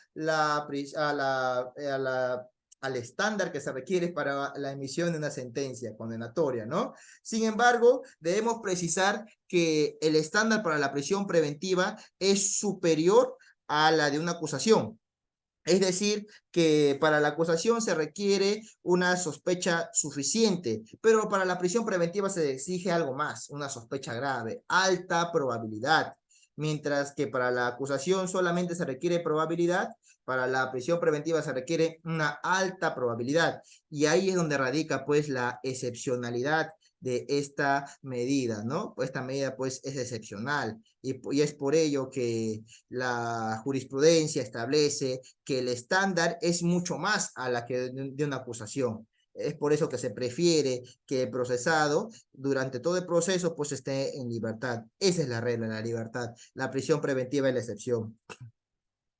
estándar que se requiere para la emisión de una sentencia condenatoria, ¿no? Sin embargo, debemos precisar que el estándar para la prisión preventiva es superior a la de una acusación. Es decir, que para la acusación se requiere una sospecha suficiente, pero para la prisión preventiva se exige algo más, una sospecha grave, alta probabilidad. Mientras que para la acusación solamente se requiere probabilidad, para la prisión preventiva se requiere una alta probabilidad. Y ahí es donde radica pues la excepcionalidad de esta medida, ¿no? Esta medida pues es excepcional y es por ello que la jurisprudencia establece que el estándar es mucho más a la que de una acusación. Es por eso que se prefiere que el procesado durante todo el proceso pues esté en libertad. Esa es la regla, la libertad. La prisión preventiva es la excepción.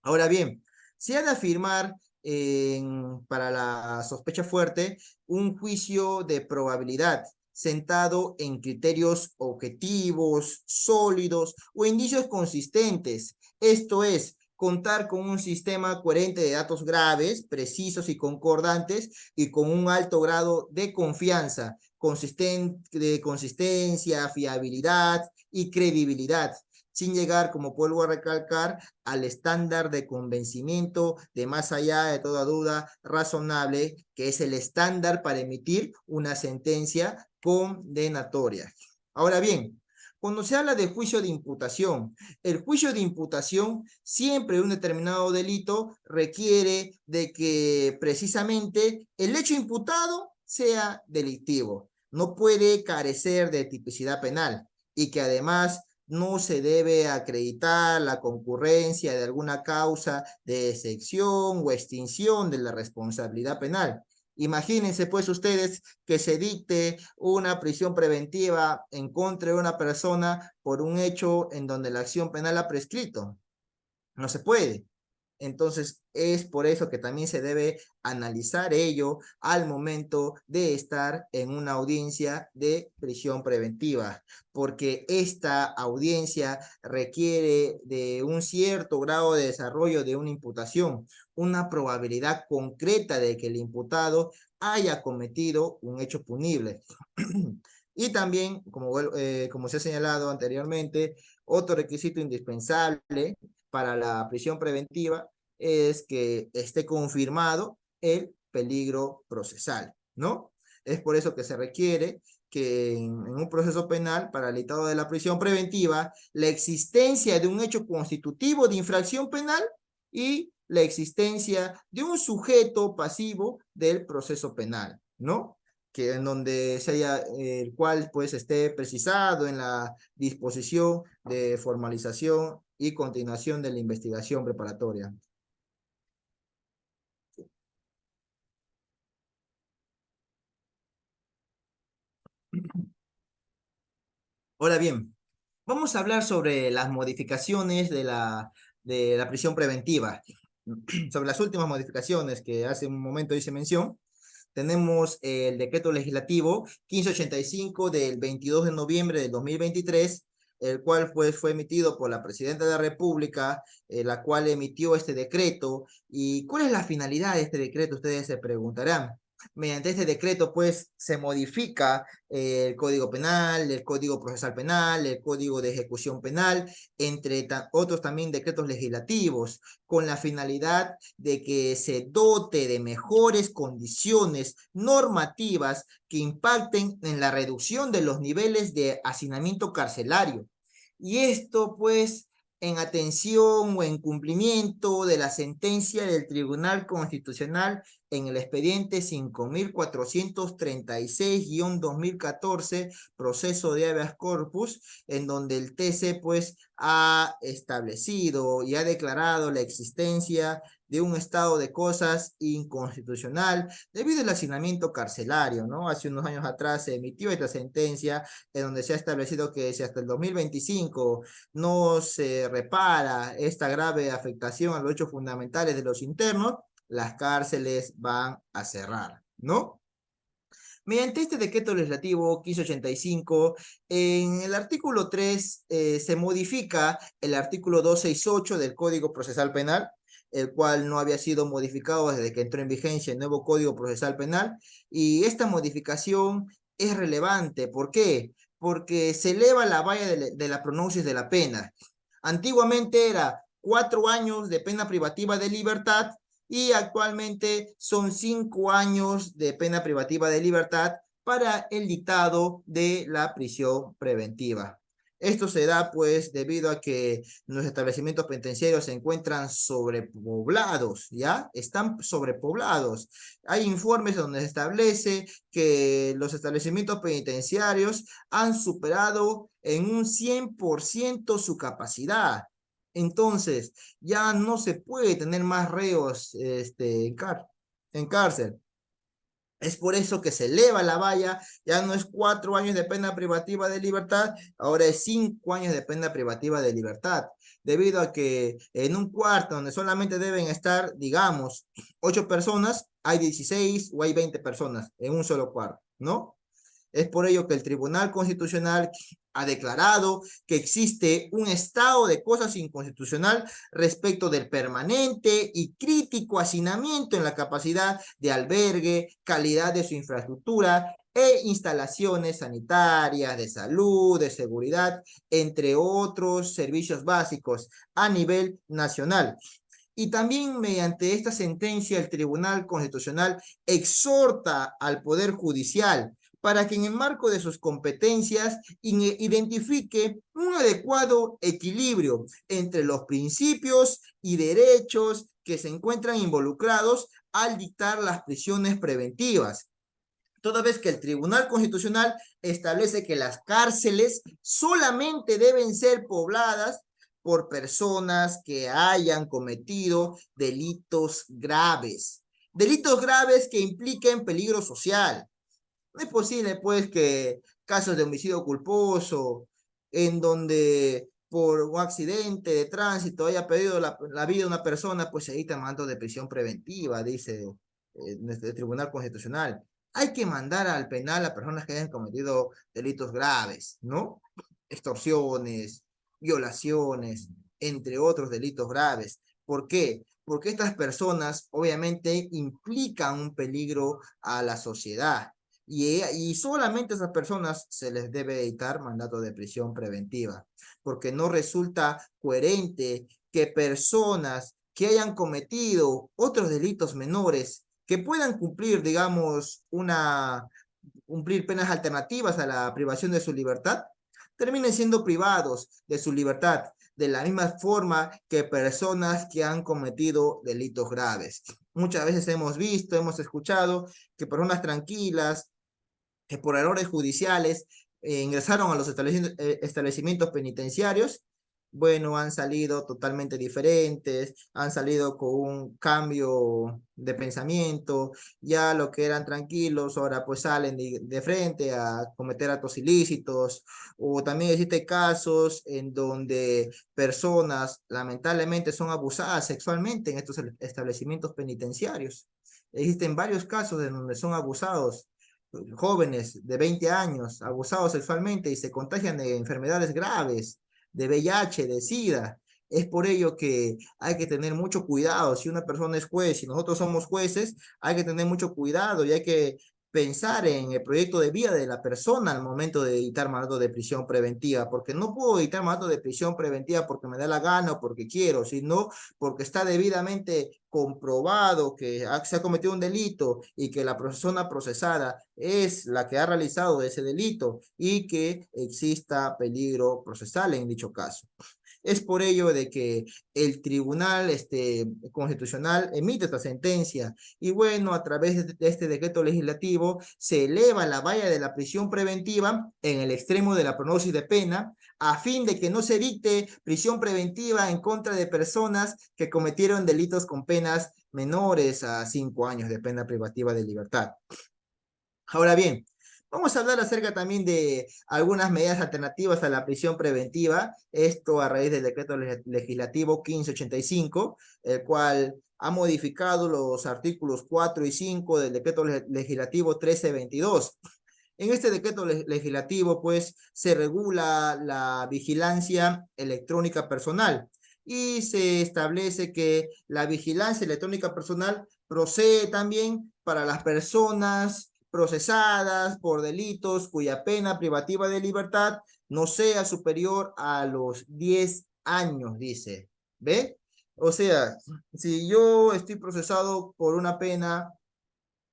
Ahora bien, se ha de afirmar para la sospecha fuerte un juicio de probabilidad sentado en criterios objetivos, sólidos o indicios consistentes. Esto es, contar con un sistema coherente de datos graves, precisos y concordantes y con un alto grado de confianza, de consistencia, fiabilidad y credibilidad, sin llegar, como vuelvo a recalcar, al estándar de convencimiento de más allá de toda duda razonable, que es el estándar para emitir una sentencia condenatoria. Ahora bien, cuando se habla de juicio de imputación, el juicio de imputación siempre un determinado delito requiere de que precisamente el hecho imputado sea delictivo. No puede carecer de tipicidad penal y que además no se debe acreditar la concurrencia de alguna causa de excepción o extinción de la responsabilidad penal. Imagínense pues ustedes que se dicte una prisión preventiva en contra de una persona por un hecho en donde la acción penal ha prescrito. No se puede. Entonces, es por eso que también se debe analizar ello al momento de estar en una audiencia de prisión preventiva, porque esta audiencia requiere de un cierto grado de desarrollo de una imputación, una probabilidad concreta de que el imputado haya cometido un hecho punible. Y también, como se ha señalado anteriormente, otro requisito indispensable para la prisión preventiva es que esté confirmado el peligro procesal, ¿no? Es por eso que se requiere que en un proceso penal para el dictado de la prisión preventiva, la existencia de un hecho constitutivo de infracción penal y la existencia de un sujeto pasivo del proceso penal, ¿no? Que en donde se haya, el cual pues esté precisado en la disposición de formalización y continuación de la investigación preparatoria. Ahora bien, vamos a hablar sobre las modificaciones de la prisión preventiva. Sobre las últimas modificaciones que hace un momento hice mención, tenemos el decreto legislativo 1585 del 22 de noviembre del 2023, el cual pues, fue emitido por la Presidenta de la República, la cual emitió este decreto. ¿Y cuál es la finalidad de este decreto? Ustedes se preguntarán. Mediante este decreto, pues, se modifica el Código Penal, el Código Procesal Penal, el Código de Ejecución Penal, entre otros también decretos legislativos, con la finalidad de que se dote de mejores condiciones normativas que impacten en la reducción de los niveles de hacinamiento carcelario. Y esto, pues, en atención o en cumplimiento de la sentencia del Tribunal Constitucional en el expediente 5436-2014, proceso de habeas corpus, en donde el TC pues ha establecido y ha declarado la existencia de un estado de cosas inconstitucional debido al hacinamiento carcelario, ¿no? Hace unos años atrás se emitió esta sentencia en donde se ha establecido que si hasta el 2025 no se repara esta grave afectación a los derechos fundamentales de los internos, las cárceles van a cerrar, ¿no? Mediante este decreto legislativo 1585, en el artículo 3 se modifica el artículo 268 del Código Procesal Penal, el cual no había sido modificado desde que entró en vigencia el nuevo Código Procesal Penal, y esta modificación es relevante. ¿Por qué? Porque se eleva la valla de la pronouncing de la pena. Antiguamente era 4 años de pena privativa de libertad y actualmente son 5 años de pena privativa de libertad para el dictado de la prisión preventiva. Esto se da pues debido a que los establecimientos penitenciarios se encuentran sobrepoblados, ¿ya? Están sobrepoblados. Hay informes donde se establece que los establecimientos penitenciarios han superado en un 100% su capacidad. Entonces, ya no se puede tener más reos en cárcel. Es por eso que se eleva la valla, ya no es 4 años de pena privativa de libertad, ahora es 5 años de pena privativa de libertad, debido a que en un cuarto donde solamente deben estar, digamos, 8 personas, hay 16 o hay 20 personas en un solo cuarto, ¿no? Es por ello que el Tribunal Constitucional ha declarado que existe un estado de cosas inconstitucional respecto del permanente y crítico hacinamiento en la capacidad de albergue, calidad de su infraestructura e instalaciones sanitarias, de salud, de seguridad, entre otros servicios básicos a nivel nacional. Y también mediante esta sentencia el Tribunal Constitucional exhorta al Poder Judicial para que en el marco de sus competencias identifique un adecuado equilibrio entre los principios y derechos que se encuentran involucrados al dictar las prisiones preventivas, toda vez que el Tribunal Constitucional establece que las cárceles solamente deben ser pobladas por personas que hayan cometido delitos graves. Delitos graves que impliquen peligro social. No es posible, pues, que casos de homicidio culposo, en donde por un accidente de tránsito haya perdido la vida de una persona, pues se dicta mando de prisión preventiva, dice nuestro Tribunal Constitucional. Hay que mandar al penal a personas que hayan cometido delitos graves, ¿no? Extorsiones, violaciones, entre otros delitos graves. ¿Por qué? Porque estas personas obviamente implican un peligro a la sociedad. Y solamente a esas personas se les debe dictar mandato de prisión preventiva, porque no resulta coherente que personas que hayan cometido otros delitos menores, que puedan cumplir, digamos, cumplir penas alternativas a la privación de su libertad, terminen siendo privados de su libertad, de la misma forma que personas que han cometido delitos graves. Muchas veces hemos visto, hemos escuchado que personas tranquilas, que por errores judiciales ingresaron a los establecimientos penitenciarios, bueno, han salido totalmente diferentes, han salido con un cambio de pensamiento, ya lo que eran tranquilos, ahora pues salen de frente a cometer actos ilícitos, o también existen casos en donde personas lamentablemente son abusadas sexualmente en estos establecimientos penitenciarios. Existen varios casos en donde son abusados jóvenes de 20 años abusados sexualmente y se contagian de enfermedades graves, de VIH, de SIDA. Es por ello que hay que tener mucho cuidado. Si una persona es juez y nosotros somos jueces, hay que tener mucho cuidado y hay que pensar en el proyecto de vida de la persona al momento de dictar mandato de prisión preventiva, porque no puedo dictar mandato de prisión preventiva porque me da la gana o porque quiero, sino porque está debidamente comprobado que se ha cometido un delito y que la persona procesada es la que ha realizado ese delito y que exista peligro procesal en dicho caso. Es por ello de que el Tribunal Constitucional emite esta sentencia y bueno, a través de este decreto legislativo se eleva la valla de la prisión preventiva en el extremo de la prognosis de pena a fin de que no se dicte prisión preventiva en contra de personas que cometieron delitos con penas menores a 5 años de pena privativa de libertad. Ahora bien, vamos a hablar acerca también de algunas medidas alternativas a la prisión preventiva, esto a raíz del decreto legislativo 1585, el cual ha modificado los artículos 4 y 5 del decreto legislativo 1322. En este decreto legislativo, pues, se regula la vigilancia electrónica personal y se establece que la vigilancia electrónica personal procede también para las personas procesadas por delitos cuya pena privativa de libertad no sea superior a los 10 años, dice. ¿Ve? O sea, si yo estoy procesado por una pena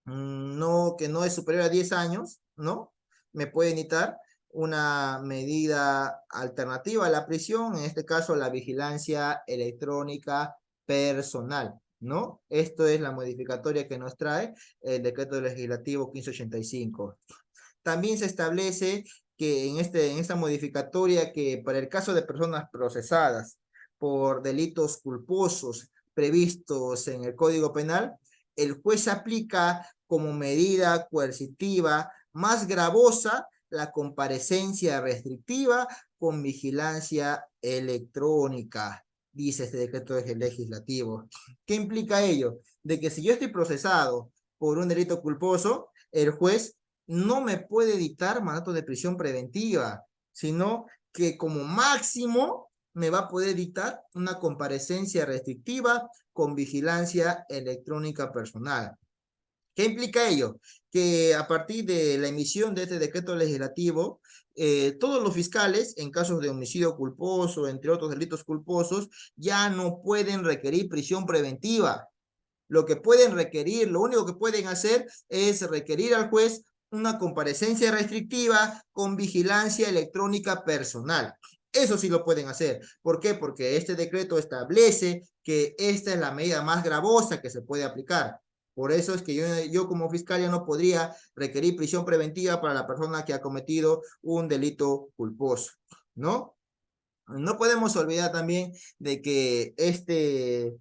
no, que no es superior a 10 años, ¿no? Me pueden dictar una medida alternativa a la prisión, en este caso la vigilancia electrónica personal, ¿no? Esto es la modificatoria que nos trae el decreto legislativo 1585. También se establece que en esta modificatoria que para el caso de personas procesadas por delitos culposos previstos en el Código Penal, el juez aplica como medida coercitiva más gravosa la comparecencia restrictiva con vigilancia electrónica, dice este decreto legislativo. ¿Qué implica ello? De que si yo estoy procesado por un delito culposo, el juez no me puede dictar mandato de prisión preventiva, sino que como máximo me va a poder dictar una comparecencia restrictiva con vigilancia electrónica personal. ¿Qué implica ello? Que a partir de la emisión de este decreto legislativo, todos los fiscales, en casos de homicidio culposo, entre otros delitos culposos, ya no pueden requerir prisión preventiva. Lo que pueden requerir, lo único que pueden hacer es requerir al juez una comparecencia restrictiva con vigilancia electrónica personal. Eso sí lo pueden hacer. ¿Por qué? Porque este decreto establece que esta es la medida más gravosa que se puede aplicar. Por eso es que yo como fiscal ya no podría requerir prisión preventiva para la persona que ha cometido un delito culposo, ¿no? No podemos olvidar también de que este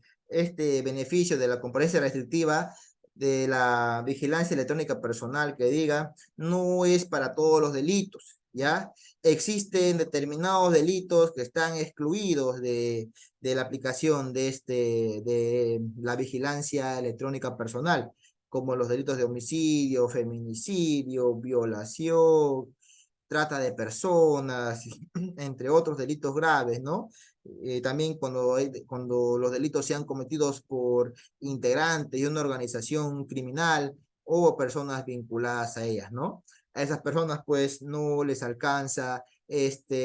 beneficio de la comparecencia restrictiva de la vigilancia electrónica personal que diga, no es para todos los delitos, ¿ya? Existen determinados delitos que están excluidos de la aplicación de la vigilancia electrónica personal, como los delitos de homicidio, feminicidio, violación, trata de personas, entre otros delitos graves, ¿no? También cuando los delitos sean cometidos por integrantes de una organización criminal o personas vinculadas a ellas, ¿no? A esas personas pues no les alcanza esta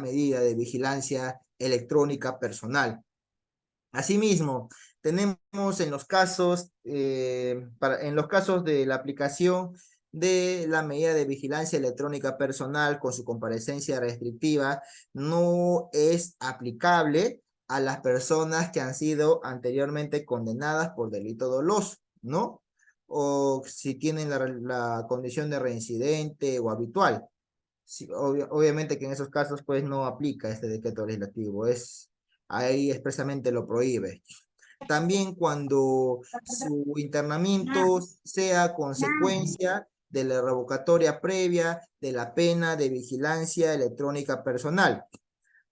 medida de vigilancia electrónica personal. Asimismo, tenemos en los casos de la aplicación de la medida de vigilancia electrónica personal con su comparecencia restrictiva, no es aplicable a las personas que han sido anteriormente condenadas por delito doloso, ¿no? O si tienen la condición de reincidente o habitual. Sí, obviamente que en esos casos pues no aplica este decreto legislativo, ahí expresamente lo prohíbe. También cuando su internamiento sea consecuencia de la revocatoria previa de la pena de vigilancia electrónica personal.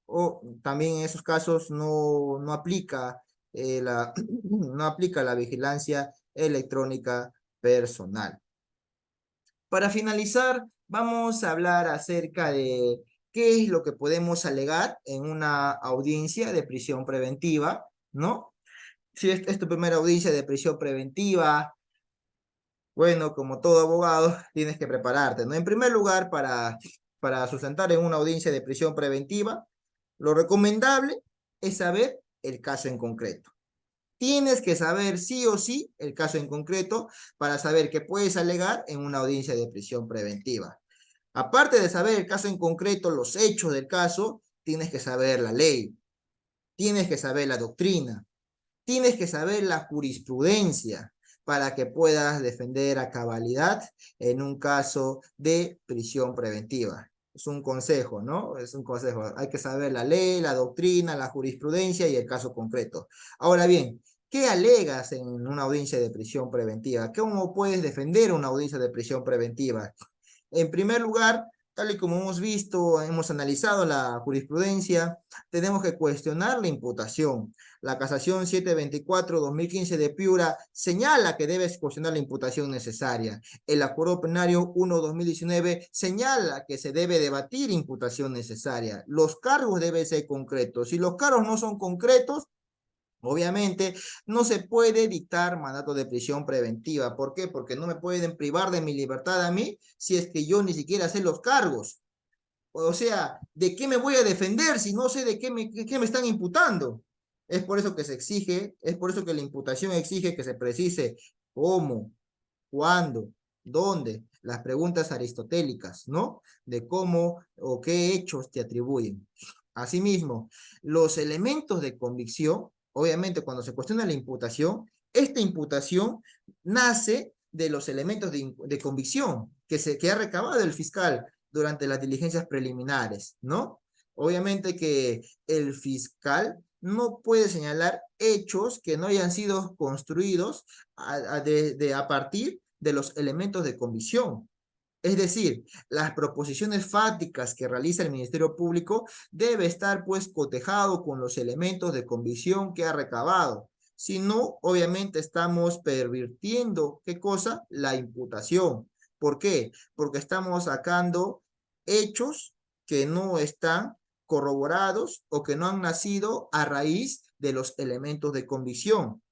O también en esos casos no aplica, no aplica la vigilancia electrónica personal. Para finalizar, vamos a hablar acerca de qué es lo que podemos alegar en una audiencia de prisión preventiva, ¿no? Si es tu primera audiencia de prisión preventiva, bueno, como todo abogado, tienes que prepararte, ¿no? En primer lugar, para sustentar en una audiencia de prisión preventiva, lo recomendable es saber el caso en concreto. Tienes que saber sí o sí el caso en concreto para saber qué puedes alegar en una audiencia de prisión preventiva. Aparte de saber el caso en concreto, los hechos del caso, tienes que saber la ley, tienes que saber la doctrina, tienes que saber la jurisprudencia para que puedas defender a cabalidad en un caso de prisión preventiva. Es un consejo, ¿no? Es un consejo. Hay que saber la ley, la doctrina, la jurisprudencia y el caso concreto. Ahora bien, ¿qué alegas en una audiencia de prisión preventiva? ¿Cómo puedes defender una audiencia de prisión preventiva? En primer lugar, tal y como hemos visto, hemos analizado la jurisprudencia, tenemos que cuestionar la imputación. La casación 724-2015 de Piura señala que debes cuestionar la imputación necesaria. El acuerdo plenario 1-2019 señala que se debe debatir imputación necesaria. Los cargos deben ser concretos. Si los cargos no son concretos, obviamente, no se puede dictar mandato de prisión preventiva. ¿Por qué? Porque no me pueden privar de mi libertad a mí si es que yo ni siquiera sé los cargos. O sea, ¿de qué me voy a defender si no sé de qué me están imputando? Es por eso que se exige, es por eso que la imputación exige que se precise cómo, cuándo, dónde, las preguntas aristotélicas, ¿no? De cómo o qué hechos te atribuyen. Asimismo, los elementos de convicción, obviamente cuando se cuestiona la imputación, esta imputación nace de los elementos de convicción que ha recabado el fiscal durante las diligencias preliminares, ¿no? Obviamente que el fiscal no puede señalar hechos que no hayan sido construidos a partir de los elementos de convicción. Es decir, las proposiciones fácticas que realiza el Ministerio Público debe estar pues cotejado con los elementos de convicción que ha recabado. Si no, obviamente estamos pervirtiendo, ¿qué cosa? La imputación. ¿Por qué? Porque estamos sacando hechos que no están corroborados o que no han nacido a raíz de los elementos de convicción.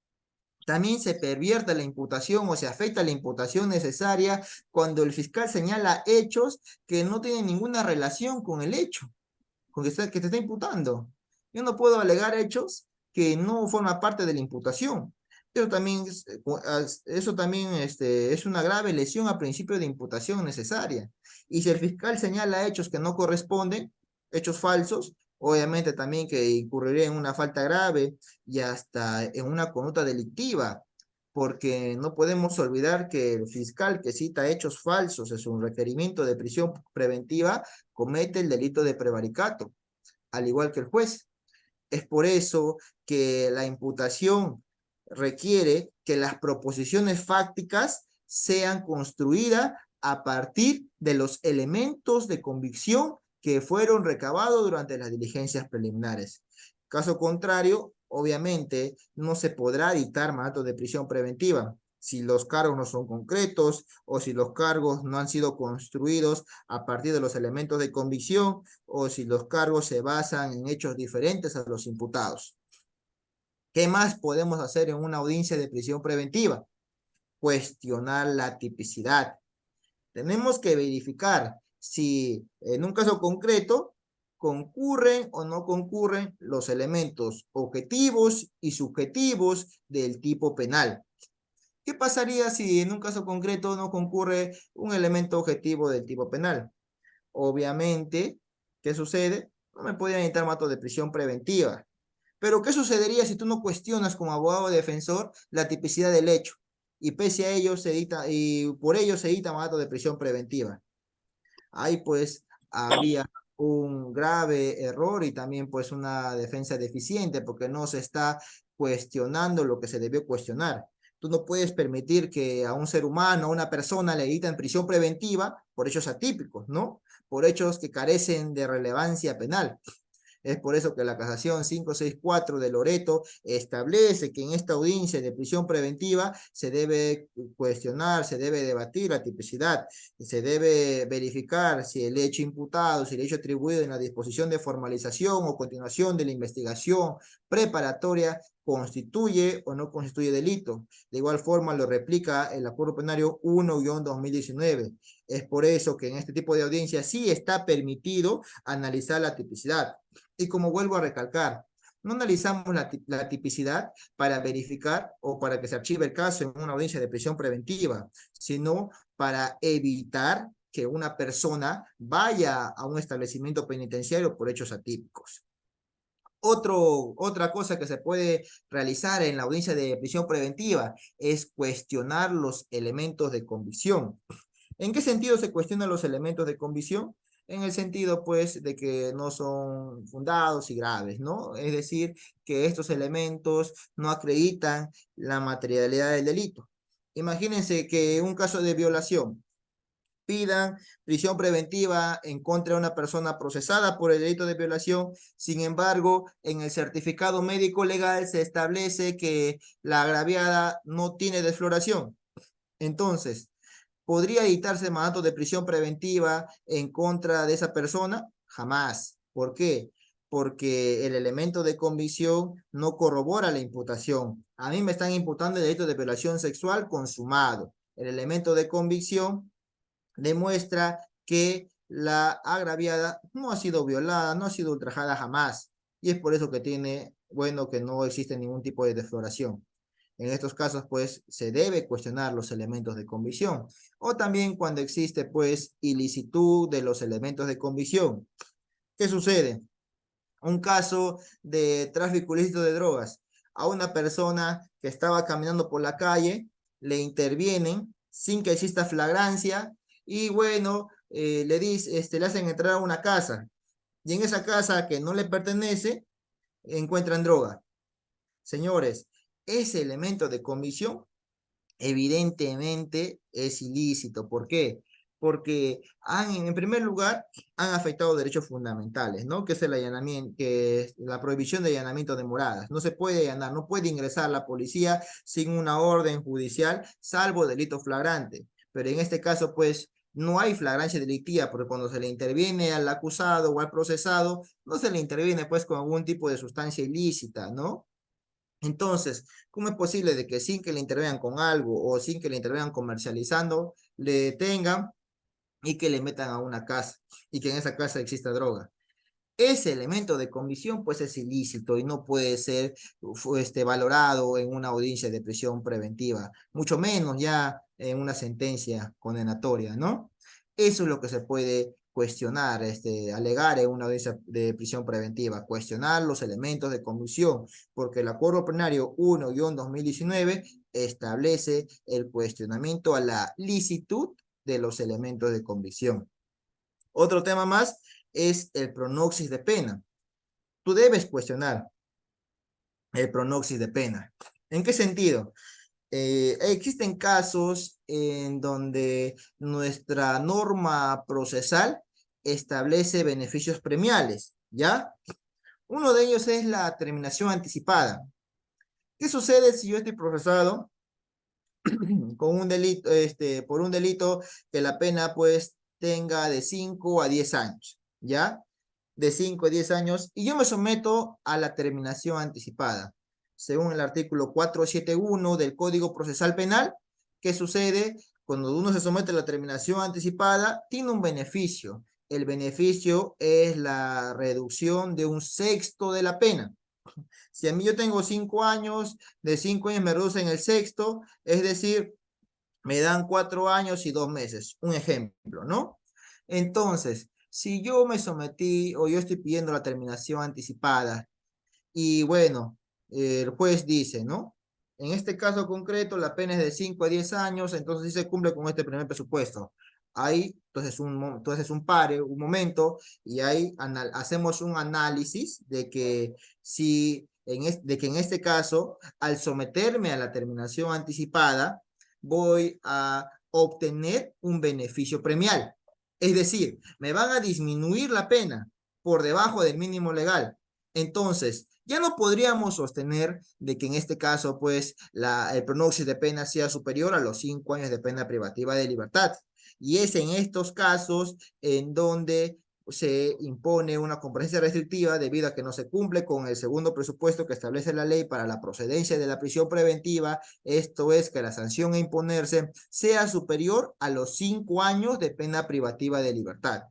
También se pervierte la imputación o se afecta la imputación necesaria cuando el fiscal señala hechos que no tienen ninguna relación con el hecho, que te está imputando. Yo no puedo alegar hechos que no forman parte de la imputación. Eso también es una grave lesión al principio de imputación necesaria. Y si el fiscal señala hechos que no corresponden, hechos falsos, obviamente también que incurriría en una falta grave y hasta en una conducta delictiva, porque no podemos olvidar que el fiscal que cita hechos falsos en su requerimiento de prisión preventiva comete el delito de prevaricato, al igual que el juez. Es por eso que la imputación requiere que las proposiciones fácticas sean construidas a partir de los elementos de convicción que fueron recabados durante las diligencias preliminares. Caso contrario, obviamente, no se podrá dictar mandato de prisión preventiva si los cargos no son concretos o si los cargos no han sido construidos a partir de los elementos de convicción o si los cargos se basan en hechos diferentes a los imputados. ¿Qué más podemos hacer en una audiencia de prisión preventiva? Cuestionar la tipicidad. Tenemos que verificar si en un caso concreto concurren o no concurren los elementos objetivos y subjetivos del tipo penal. ¿Qué pasaría si en un caso concreto no concurre un elemento objetivo del tipo penal? Obviamente, ¿qué sucede? No me podrían dictar mandato de prisión preventiva. Pero ¿qué sucedería si tú no cuestionas como abogado defensor la tipicidad del hecho? Y pese a ello y por ello se dicta mandato de prisión preventiva. Ahí pues habría un grave error y también pues una defensa deficiente porque no se está cuestionando lo que se debió cuestionar. Tú no puedes permitir que a un ser humano, a una persona le dicten prisión preventiva por hechos atípicos, ¿no? Por hechos que carecen de relevancia penal. Es por eso que la casación 564 de Loreto establece que en esta audiencia de prisión preventiva se debe cuestionar, se debe debatir la tipicidad, se debe verificar si el hecho imputado, si el hecho atribuido en la disposición de formalización o continuación de la investigación preparatoria constituye o no constituye delito. De igual forma lo replica el Acuerdo Plenario 1-2019. Es por eso que en este tipo de audiencia sí está permitido analizar la tipicidad. Y como vuelvo a recalcar, no analizamos la tipicidad para verificar o para que se archive el caso en una audiencia de prisión preventiva, sino para evitar que una persona vaya a un establecimiento penitenciario por hechos atípicos. Otra cosa que se puede realizar en la audiencia de prisión preventiva es cuestionar los elementos de convicción. ¿En qué sentido se cuestionan los elementos de convicción? En el sentido, pues, de que no son fundados y graves, ¿no? Es decir, que estos elementos no acreditan la materialidad del delito. Imagínense que un caso de violación pidan prisión preventiva en contra de una persona procesada por el delito de violación. Sin embargo, en el certificado médico legal se establece que la agraviada no tiene desfloración. Entonces, ¿podría dictarse mandato de prisión preventiva en contra de esa persona? Jamás. ¿Por qué? Porque el elemento de convicción no corrobora la imputación. A mí me están imputando el delito de violación sexual consumado. El elemento de convicción demuestra que la agraviada no ha sido violada, no ha sido ultrajada jamás. Y es por eso que que no existe ningún tipo de defloración. En estos casos, pues, se debe cuestionar los elementos de convicción. O también cuando existe, pues, ilicitud de los elementos de convicción. ¿Qué sucede? Un caso de tráfico ilícito de drogas. A una persona que estaba caminando por la calle, le intervienen sin que exista flagrancia y bueno, le hacen entrar a una casa. Y en esa casa que no le pertenece, encuentran droga. Señores, ese elemento de convicción evidentemente es ilícito. ¿Por qué? Porque en primer lugar, han afectado derechos fundamentales, ¿no? Que es el allanamiento, que es la prohibición de allanamiento de moradas. No se puede allanar, no puede ingresar la policía sin una orden judicial, salvo delito flagrante. Pero en este caso, pues, no hay flagrancia delictiva, porque cuando se le interviene al acusado o al procesado, no se le interviene, pues, con algún tipo de sustancia ilícita, ¿no? Entonces, ¿cómo es posible de que sin que le intervengan con algo o sin que le intervengan comercializando, le detengan y que le metan a una casa y que en esa casa exista droga? Ese elemento de convicción pues es ilícito y no puede ser valorado en una audiencia de prisión preventiva, mucho menos ya en una sentencia condenatoria, ¿no? Eso es lo que se puede cuestionar, alegar en una audiencia de prisión preventiva, cuestionar los elementos de convicción, porque el Acuerdo Plenario 1-2019 establece el cuestionamiento a la licitud de los elementos de convicción. Otro tema más es el pronoxis de pena. Tú debes cuestionar el pronoxis de pena. ¿En qué sentido? Existen casos en donde nuestra norma procesal establece beneficios premiales, ¿ya? Uno de ellos es la terminación anticipada. ¿Qué sucede si yo estoy procesado con un delito, por un delito que la pena pues tenga de 5 a 10 años, ¿ya? De 5 a 10 años, y yo me someto a la terminación anticipada. Según el artículo 471 del Código Procesal Penal, ¿qué sucede? Cuando uno se somete a la terminación anticipada, tiene un beneficio. El beneficio es la reducción de un sexto de la pena. Si a mí yo tengo 5 años, de 5 años me reducen el sexto, es decir, me dan 4 años y 2 meses, un ejemplo, ¿no? Entonces, si yo me sometí o yo estoy pidiendo la terminación anticipada y bueno, el juez dice, ¿no? En este caso concreto, la pena es de 5 a 10 años, entonces sí se cumple con este primer presupuesto. Ahí, entonces un pare, un momento, y ahí hacemos un análisis de que si de que en este caso, al someterme a la terminación anticipada, voy a obtener un beneficio premial. Es decir, me van a disminuir la pena por debajo del mínimo legal. Entonces, ya no podríamos sostener de que en este caso, pues, el pronóstico de pena sea superior a los 5 años de pena privativa de libertad. Y es en estos casos en donde se impone una competencia restrictiva debido a que no se cumple con el segundo presupuesto que establece la ley para la procedencia de la prisión preventiva. Esto es que la sanción a imponerse sea superior a los 5 años de pena privativa de libertad.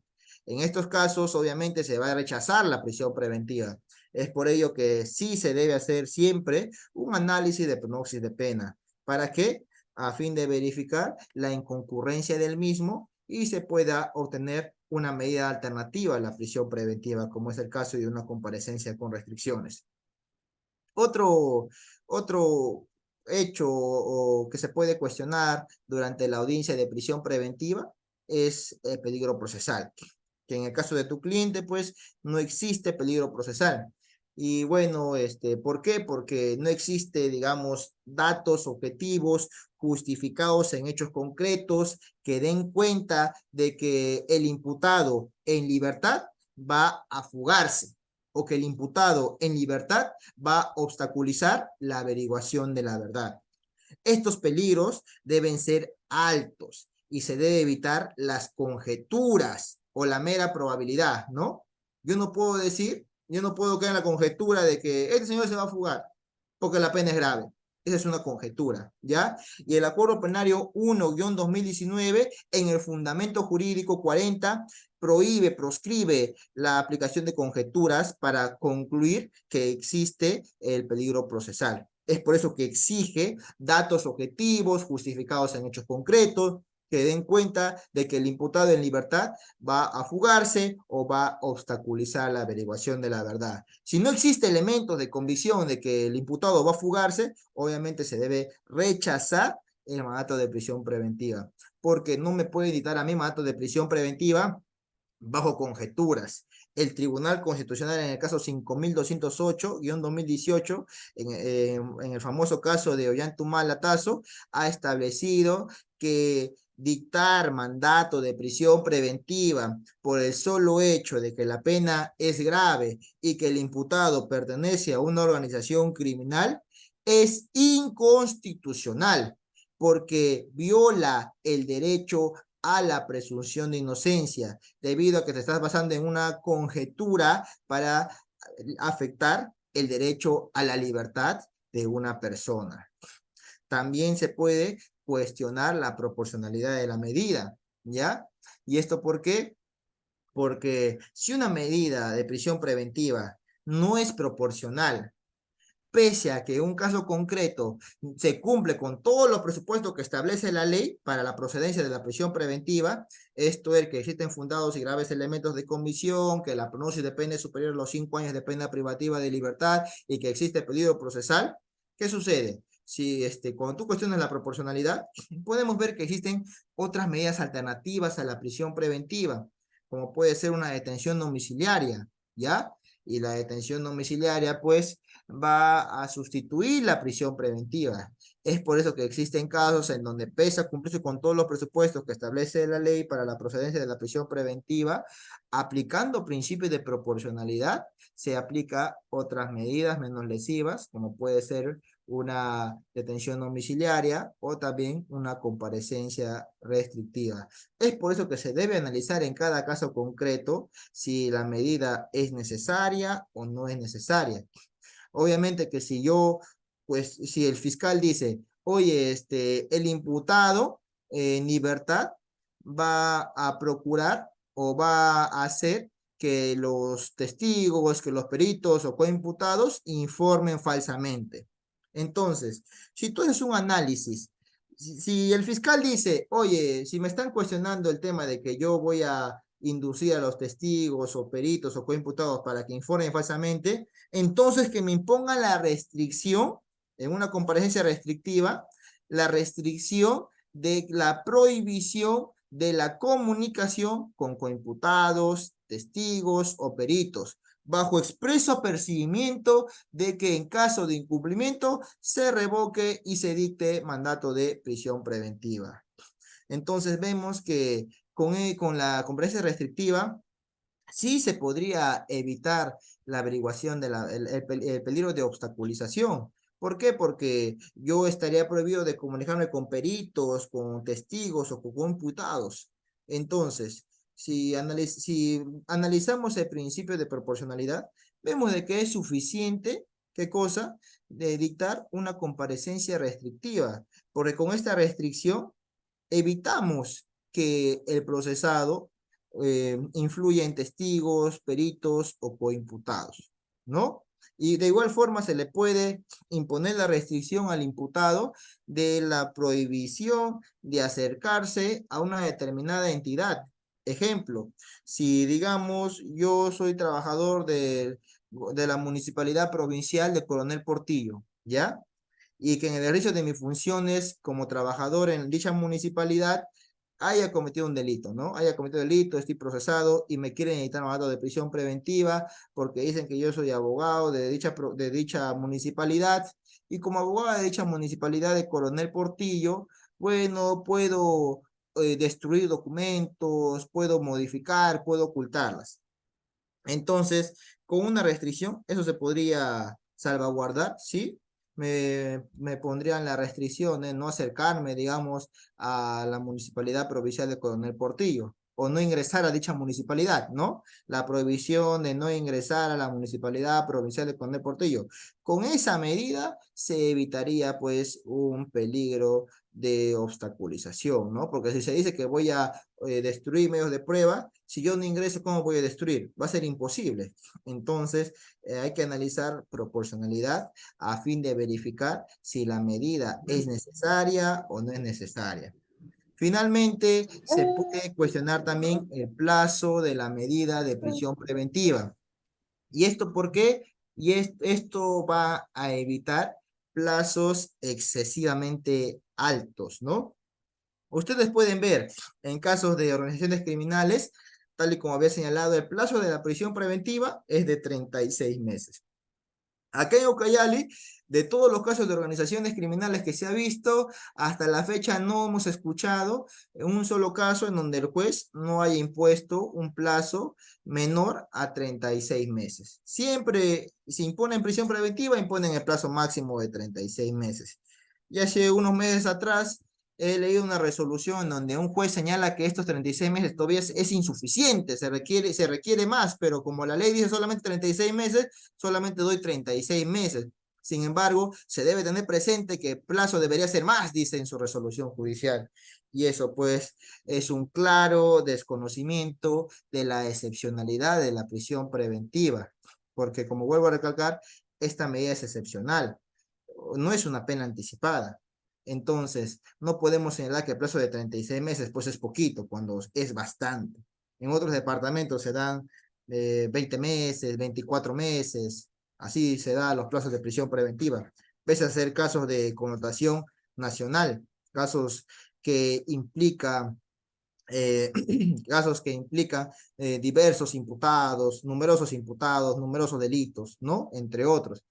En estos casos, obviamente, se va a rechazar la prisión preventiva. Es por ello que sí se debe hacer siempre un análisis de pronóstico de pena. ¿Para qué? A fin de verificar la inconcurrencia del mismo y se pueda obtener una medida alternativa a la prisión preventiva, como es el caso de una comparecencia con restricciones. Otro hecho o que se puede cuestionar durante la audiencia de prisión preventiva es el peligro procesal, que en el caso de tu cliente, pues, no existe peligro procesal. Y bueno, ¿por qué? Porque no existe, digamos, datos objetivos justificados en hechos concretos que den cuenta de que el imputado en libertad va a fugarse o que el imputado en libertad va a obstaculizar la averiguación de la verdad. Estos peligros deben ser altos y se debe evitar las conjeturas o la mera probabilidad, ¿no? Yo no puedo caer en la conjetura de que este señor se va a fugar porque la pena es grave. Esa es una conjetura, ¿ya? Y el Acuerdo Plenario 1-2019, en el Fundamento Jurídico 40, proscribe la aplicación de conjeturas para concluir que existe el peligro procesal. Es por eso que exige datos objetivos, justificados en hechos concretos, que den cuenta de que el imputado en libertad va a fugarse o va a obstaculizar la averiguación de la verdad. Si no existe elementos de convicción de que el imputado va a fugarse, obviamente se debe rechazar el mandato de prisión preventiva, porque no me puede dictar a mí mandato de prisión preventiva bajo conjeturas. El Tribunal Constitucional en el caso 5208-2018, en el famoso caso de Ollantaytamala Tazo, ha establecido que dictar mandato de prisión preventiva por el solo hecho de que la pena es grave y que el imputado pertenece a una organización criminal es inconstitucional porque viola el derecho a la presunción de inocencia, debido a que te estás basando en una conjetura para afectar el derecho a la libertad de una persona. También se puede cuestionar la proporcionalidad de la medida, ¿ya? ¿Y esto por qué? Porque si una medida de prisión preventiva no es proporcional, pese a que un caso concreto se cumple con todos los presupuestos que establece la ley para la procedencia de la prisión preventiva, esto es que existen fundados y graves elementos de comisión, que la pronóstico de pena es superior a los 5 años de pena privativa de libertad y que existe peligro procesal. ¿Qué sucede? Si cuando tú cuestionas la proporcionalidad, podemos ver que existen otras medidas alternativas a la prisión preventiva, como puede ser una detención domiciliaria, ¿ya? Y la detención domiciliaria, pues, va a sustituir la prisión preventiva. Es por eso que existen casos en donde pese a cumplirse con todos los presupuestos que establece la ley para la procedencia de la prisión preventiva, aplicando principios de proporcionalidad, se aplica otras medidas menos lesivas, como puede ser una detención domiciliaria o también una comparecencia restrictiva. Es por eso que se debe analizar en cada caso concreto si la medida es necesaria o no es necesaria. Obviamente que si yo, pues si el fiscal dice, oye, el imputado en libertad va a procurar o va a hacer que los testigos, que los peritos o coimputados informen falsamente. Entonces, si tú haces un análisis, si el fiscal dice, oye, si me están cuestionando el tema de que yo voy a inducir a los testigos o peritos o coimputados para que informen falsamente, entonces que me impongan la restricción, en una comparecencia restrictiva, la restricción de la prohibición de la comunicación con coimputados, testigos o peritos, bajo expreso apercibimiento de que en caso de incumplimiento se revoque y se dicte mandato de prisión preventiva. Entonces vemos que con la comparecencia restrictiva sí se podría evitar la averiguación de el peligro de obstaculización. ¿Por qué? Porque yo estaría prohibido de comunicarme con peritos, con testigos o con imputados. Entonces, si analizamos el principio de proporcionalidad, vemos de que es suficiente, ¿qué cosa? De dictar una comparecencia restrictiva, porque con esta restricción evitamos que el procesado influya en testigos, peritos o coimputados, ¿no? Y de igual forma se le puede imponer la restricción al imputado de la prohibición de acercarse a una determinada entidad. Ejemplo, si digamos yo soy trabajador de la Municipalidad Provincial de Coronel Portillo, ¿ya? Y que en el ejercicio de mis funciones como trabajador en dicha municipalidad haya cometido un delito, ¿no? Haya cometido delito, estoy procesado y me quieren editar mandato de prisión preventiva porque dicen que yo soy abogado de dicha municipalidad y como abogado de dicha municipalidad de Coronel Portillo, bueno, puedo destruir documentos, puedo modificar, puedo ocultarlas. Entonces, con una restricción, eso se podría salvaguardar, ¿sí? Me pondrían la restricción de no acercarme, digamos, a la Municipalidad Provincial de Coronel Portillo o no ingresar a dicha municipalidad, ¿no? La prohibición de no ingresar a la Municipalidad Provincial de Coronel Portillo. Con esa medida se evitaría, pues, un peligro de obstaculización, ¿no? Porque si se dice que voy a destruir medios de prueba, si yo no ingreso, ¿cómo voy a destruir? Va a ser imposible. Entonces, hay que analizar proporcionalidad a fin de verificar si la medida es necesaria o no es necesaria. Finalmente, se puede cuestionar también el plazo de la medida de prisión preventiva. ¿Y esto por qué? Esto va a evitar plazos excesivamente altos, ¿no? Ustedes pueden ver en casos de organizaciones criminales, tal y como había señalado, el plazo de la prisión preventiva es de 36 meses. Acá en Ucayali, de todos los casos de organizaciones criminales que se ha visto, hasta la fecha no hemos escuchado un solo caso en donde el juez no haya impuesto un plazo menor a 36 meses. Siempre, si imponen prisión preventiva, imponen el plazo máximo de 36 meses. Y hace unos meses atrás he leído una resolución en donde un juez señala que estos 36 meses todavía es insuficiente, se requiere más, pero como la ley dice solamente 36 meses, solamente doy 36 meses. Sin embargo, se debe tener presente que el plazo debería ser más, dice en su resolución judicial. Y eso pues es un claro desconocimiento de la excepcionalidad de la prisión preventiva, porque como vuelvo a recalcar, esta medida es excepcional, no es una pena anticipada. Entonces, no podemos señalar que el plazo de 36 meses pues es poquito, cuando es bastante. En otros departamentos se dan 20 meses, 24 meses, así se dan los plazos de prisión preventiva, pese a ser casos de connotación nacional, casos que implican casos que implican diversos imputados, numerosos delitos, ¿no? Entre otros.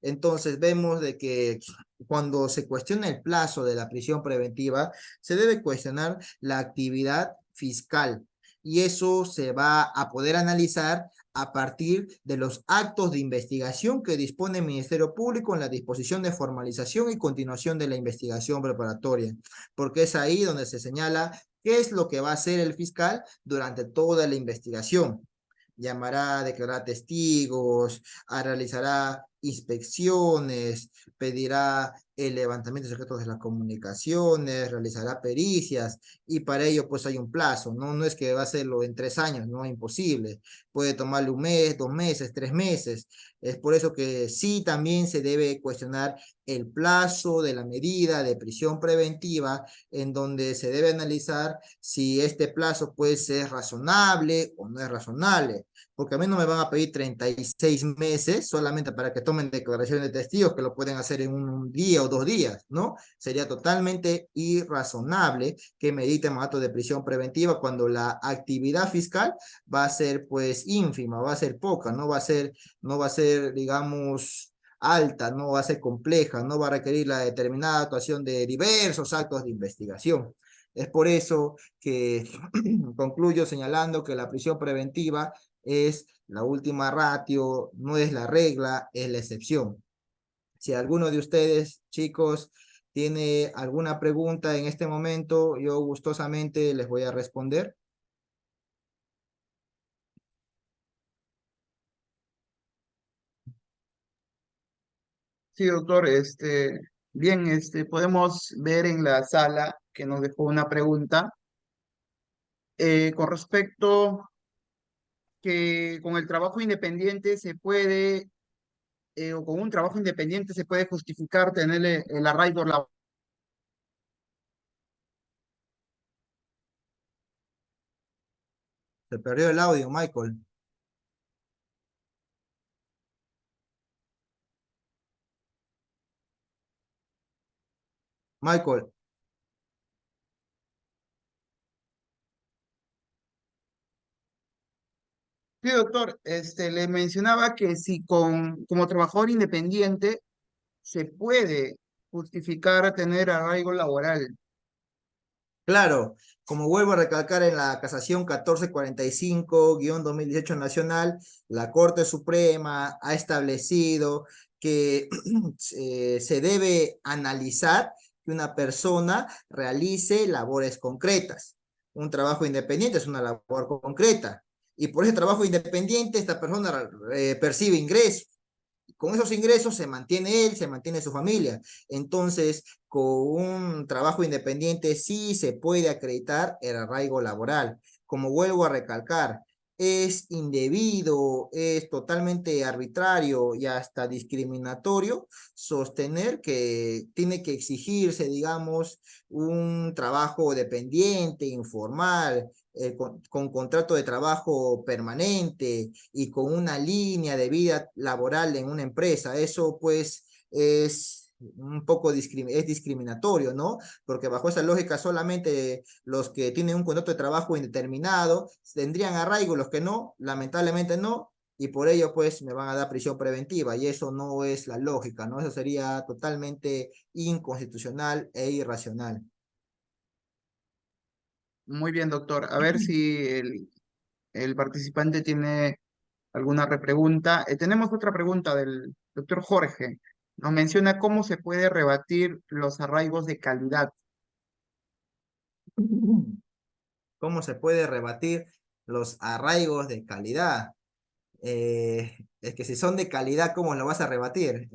Entonces vemos de que cuando se cuestiona el plazo de la prisión preventiva, se debe cuestionar la actividad fiscal y eso se va a poder analizar a partir de los actos de investigación que dispone el Ministerio Público en la disposición de formalización y continuación de la investigación preparatoria, porque es ahí donde se señala qué es lo que va a hacer el fiscal durante toda la investigación. Llamará a declarar testigos, realizará inspecciones, pedirá el levantamiento de secretos de las comunicaciones, realizará pericias y para ello pues hay un plazo, ¿no? No es que va a hacerlo en 3 años, no es imposible. Puede tomarle un mes, 2 meses, 3 meses. Es por eso que sí también se debe cuestionar el plazo de la medida de prisión preventiva en donde se debe analizar si este plazo puede ser razonable o no es razonable, porque a mí no me van a pedir 36 meses solamente para que tomen declaraciones de testigos que lo pueden hacer en un día o 2 días, ¿no? Sería totalmente irrazonable que mediten mandato de prisión preventiva cuando la actividad fiscal va a ser pues ínfima, va a ser poca, no va a ser, digamos, alta, no va a ser compleja, no va a requerir la determinada actuación de diversos actos de investigación. Es por eso que concluyo señalando que la prisión preventiva es la última ratio, no es la regla, es la excepción. Si alguno de ustedes, chicos, tiene alguna pregunta en este momento, yo gustosamente les voy a responder. Sí, doctor, bien, podemos ver en la sala que nos dejó una pregunta con respecto que con el trabajo independiente se puede, o con un trabajo independiente se puede justificar tener el arraigo laboral. Se perdió el audio, Michael. Michael, Sí, doctor, le mencionaba que si como trabajador independiente se puede justificar tener arraigo laboral. claro, como vuelvo a recalcar en la casación 1445-2018 nacional, la Corte Suprema ha establecido que se debe analizar que una persona realice labores concretas. Un trabajo independiente es una labor concreta. Y por ese trabajo independiente, esta persona percibe ingresos. Con esos ingresos se mantiene él, se mantiene su familia. Entonces, con un trabajo independiente sí se puede acreditar el arraigo laboral. Como vuelvo a recalcar, es indebido, es totalmente arbitrario y hasta discriminatorio sostener que tiene que exigirse, digamos, un trabajo dependiente, informal, con contrato de trabajo permanente y con una línea de vida laboral en una empresa. Eso pues es un poco es discriminatorio, ¿no? Porque bajo esa lógica solamente los que tienen un contrato de trabajo indeterminado tendrían arraigo, los que no, lamentablemente no, y por ello pues me van a dar prisión preventiva y eso no es la lógica, ¿no? Eso sería totalmente inconstitucional e irracional. Muy bien, doctor. A ver si el participante tiene alguna repregunta. Tenemos otra pregunta del doctor Jorge. Nos menciona cómo se puede rebatir los arraigos de calidad. ¿Cómo se puede rebatir los arraigos de calidad? Es que si son de calidad, ¿cómo lo vas a rebatir?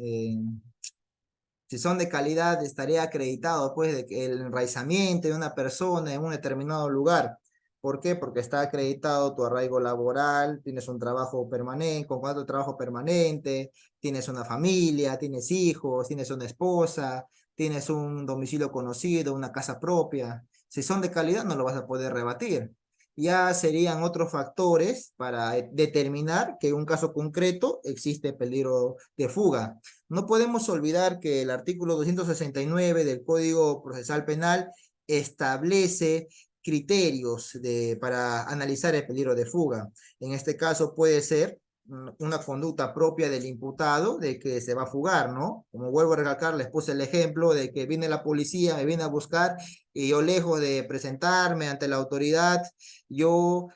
Si son de calidad, estaría acreditado pues de que el enraizamiento de una persona en un determinado lugar. ¿Por qué? Porque está acreditado tu arraigo laboral, tienes un trabajo permanente, con contrato de trabajo permanente, tienes una familia, tienes hijos, tienes una esposa, tienes un domicilio conocido, una casa propia. Si son de calidad, no lo vas a poder rebatir. Ya serían otros factores para determinar que en un caso concreto existe peligro de fuga. No podemos olvidar que el artículo 269 del Código Procesal Penal establece criterios para analizar el peligro de fuga. En este caso puede ser una conducta propia del imputado de que se va a fugar, ¿no? Como vuelvo a recalcar, les puse el ejemplo de que viene la policía, me viene a buscar y yo lejos de presentarme ante la autoridad, yo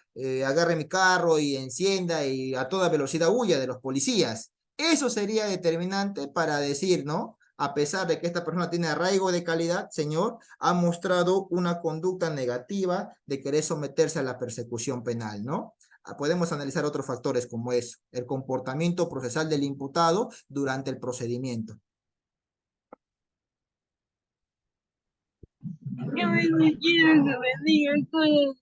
agarre mi carro y encienda y a toda velocidad huya de los policías. Eso sería determinante para decir, ¿no? A pesar de que esta persona tiene arraigo de calidad, señor, ha mostrado una conducta negativa de querer someterse a la persecución penal, ¿no? Podemos analizar otros factores como es el comportamiento procesal del imputado durante el procedimiento. Que me quiero que me digan cosas.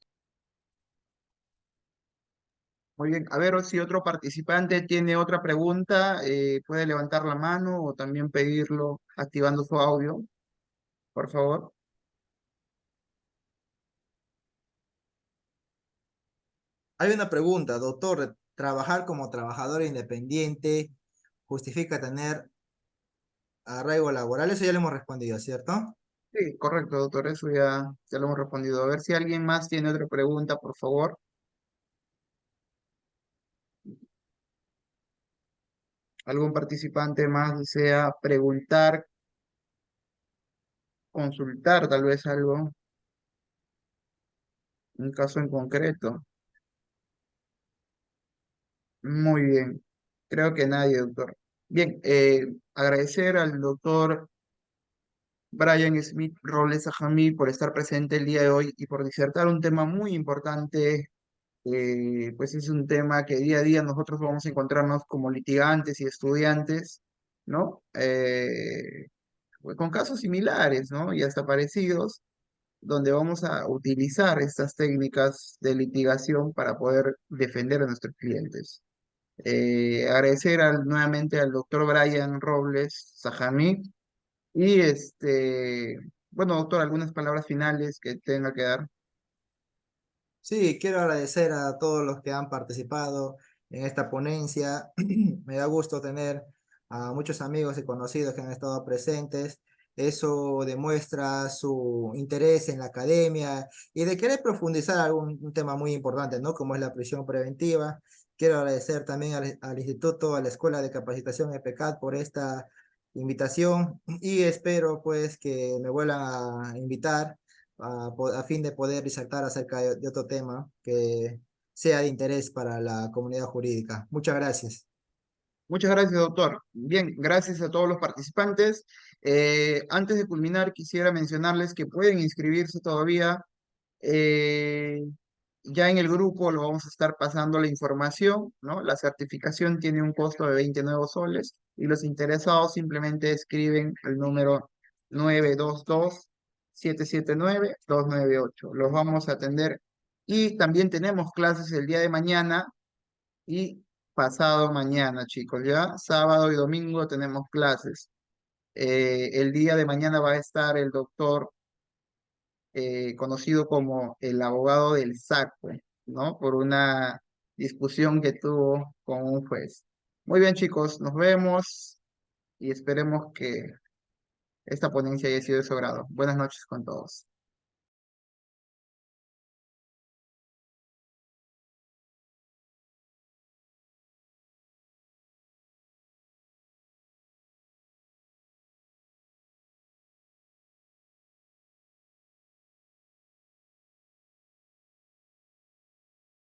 Muy bien, a ver si otro participante tiene otra pregunta, puede levantar la mano o también pedirlo activando su audio, por favor. Hay una pregunta, doctor, ¿trabajar como trabajador independiente justifica tener arraigo laboral? Eso ya le hemos respondido, ¿cierto? Sí, correcto, doctor, eso ya lo hemos respondido. A ver si alguien más tiene otra pregunta, por favor. ¿Algún participante más desea preguntar, consultar tal vez algo, un caso en concreto? Muy bien, creo que nadie, doctor. Bien, agradecer al doctor Brian Smith Robles Ajamí por estar presente el día de hoy y por disertar un tema muy importante. Pues es un tema que día a día nosotros vamos a encontrarnos como litigantes y estudiantes, ¿no? Pues con casos similares, ¿no? Y hasta parecidos, donde vamos a utilizar estas técnicas de litigación para poder defender a nuestros clientes. Agradecer nuevamente al doctor Brian Robles Sajamí y bueno, doctor, algunas palabras finales que tenga que dar. Sí, quiero agradecer a todos los que han participado en esta ponencia. Me da gusto tener a muchos amigos y conocidos que han estado presentes. Eso demuestra su interés en la academia y de querer profundizar algún un tema muy importante, ¿no? Como es la prisión preventiva. Quiero agradecer también al instituto, a la Escuela de Capacitación EPECAT por esta invitación y espero pues que me vuelvan a invitar a fin de poder disertar acerca de otro tema que sea de interés para la comunidad jurídica. Muchas gracias. Muchas gracias, doctor. Bien, gracias a todos los participantes. Antes de culminar, quisiera mencionarles que pueden inscribirse todavía. eh, ya en el grupo lo vamos a estar pasando la información, ¿no? La certificación tiene un costo de 20 nuevos soles y los interesados simplemente escriben el número 922-779-298. Los vamos a atender y también tenemos clases el día de mañana y pasado mañana, chicos, ¿ya? Sábado y domingo tenemos clases. El día de mañana va a estar el doctor conocido como el abogado del saco, ¿no? Por una discusión que tuvo con un juez. Muy bien, chicos, nos vemos y esperemos que esta ponencia haya sido de su agrado. Buenas noches con todos.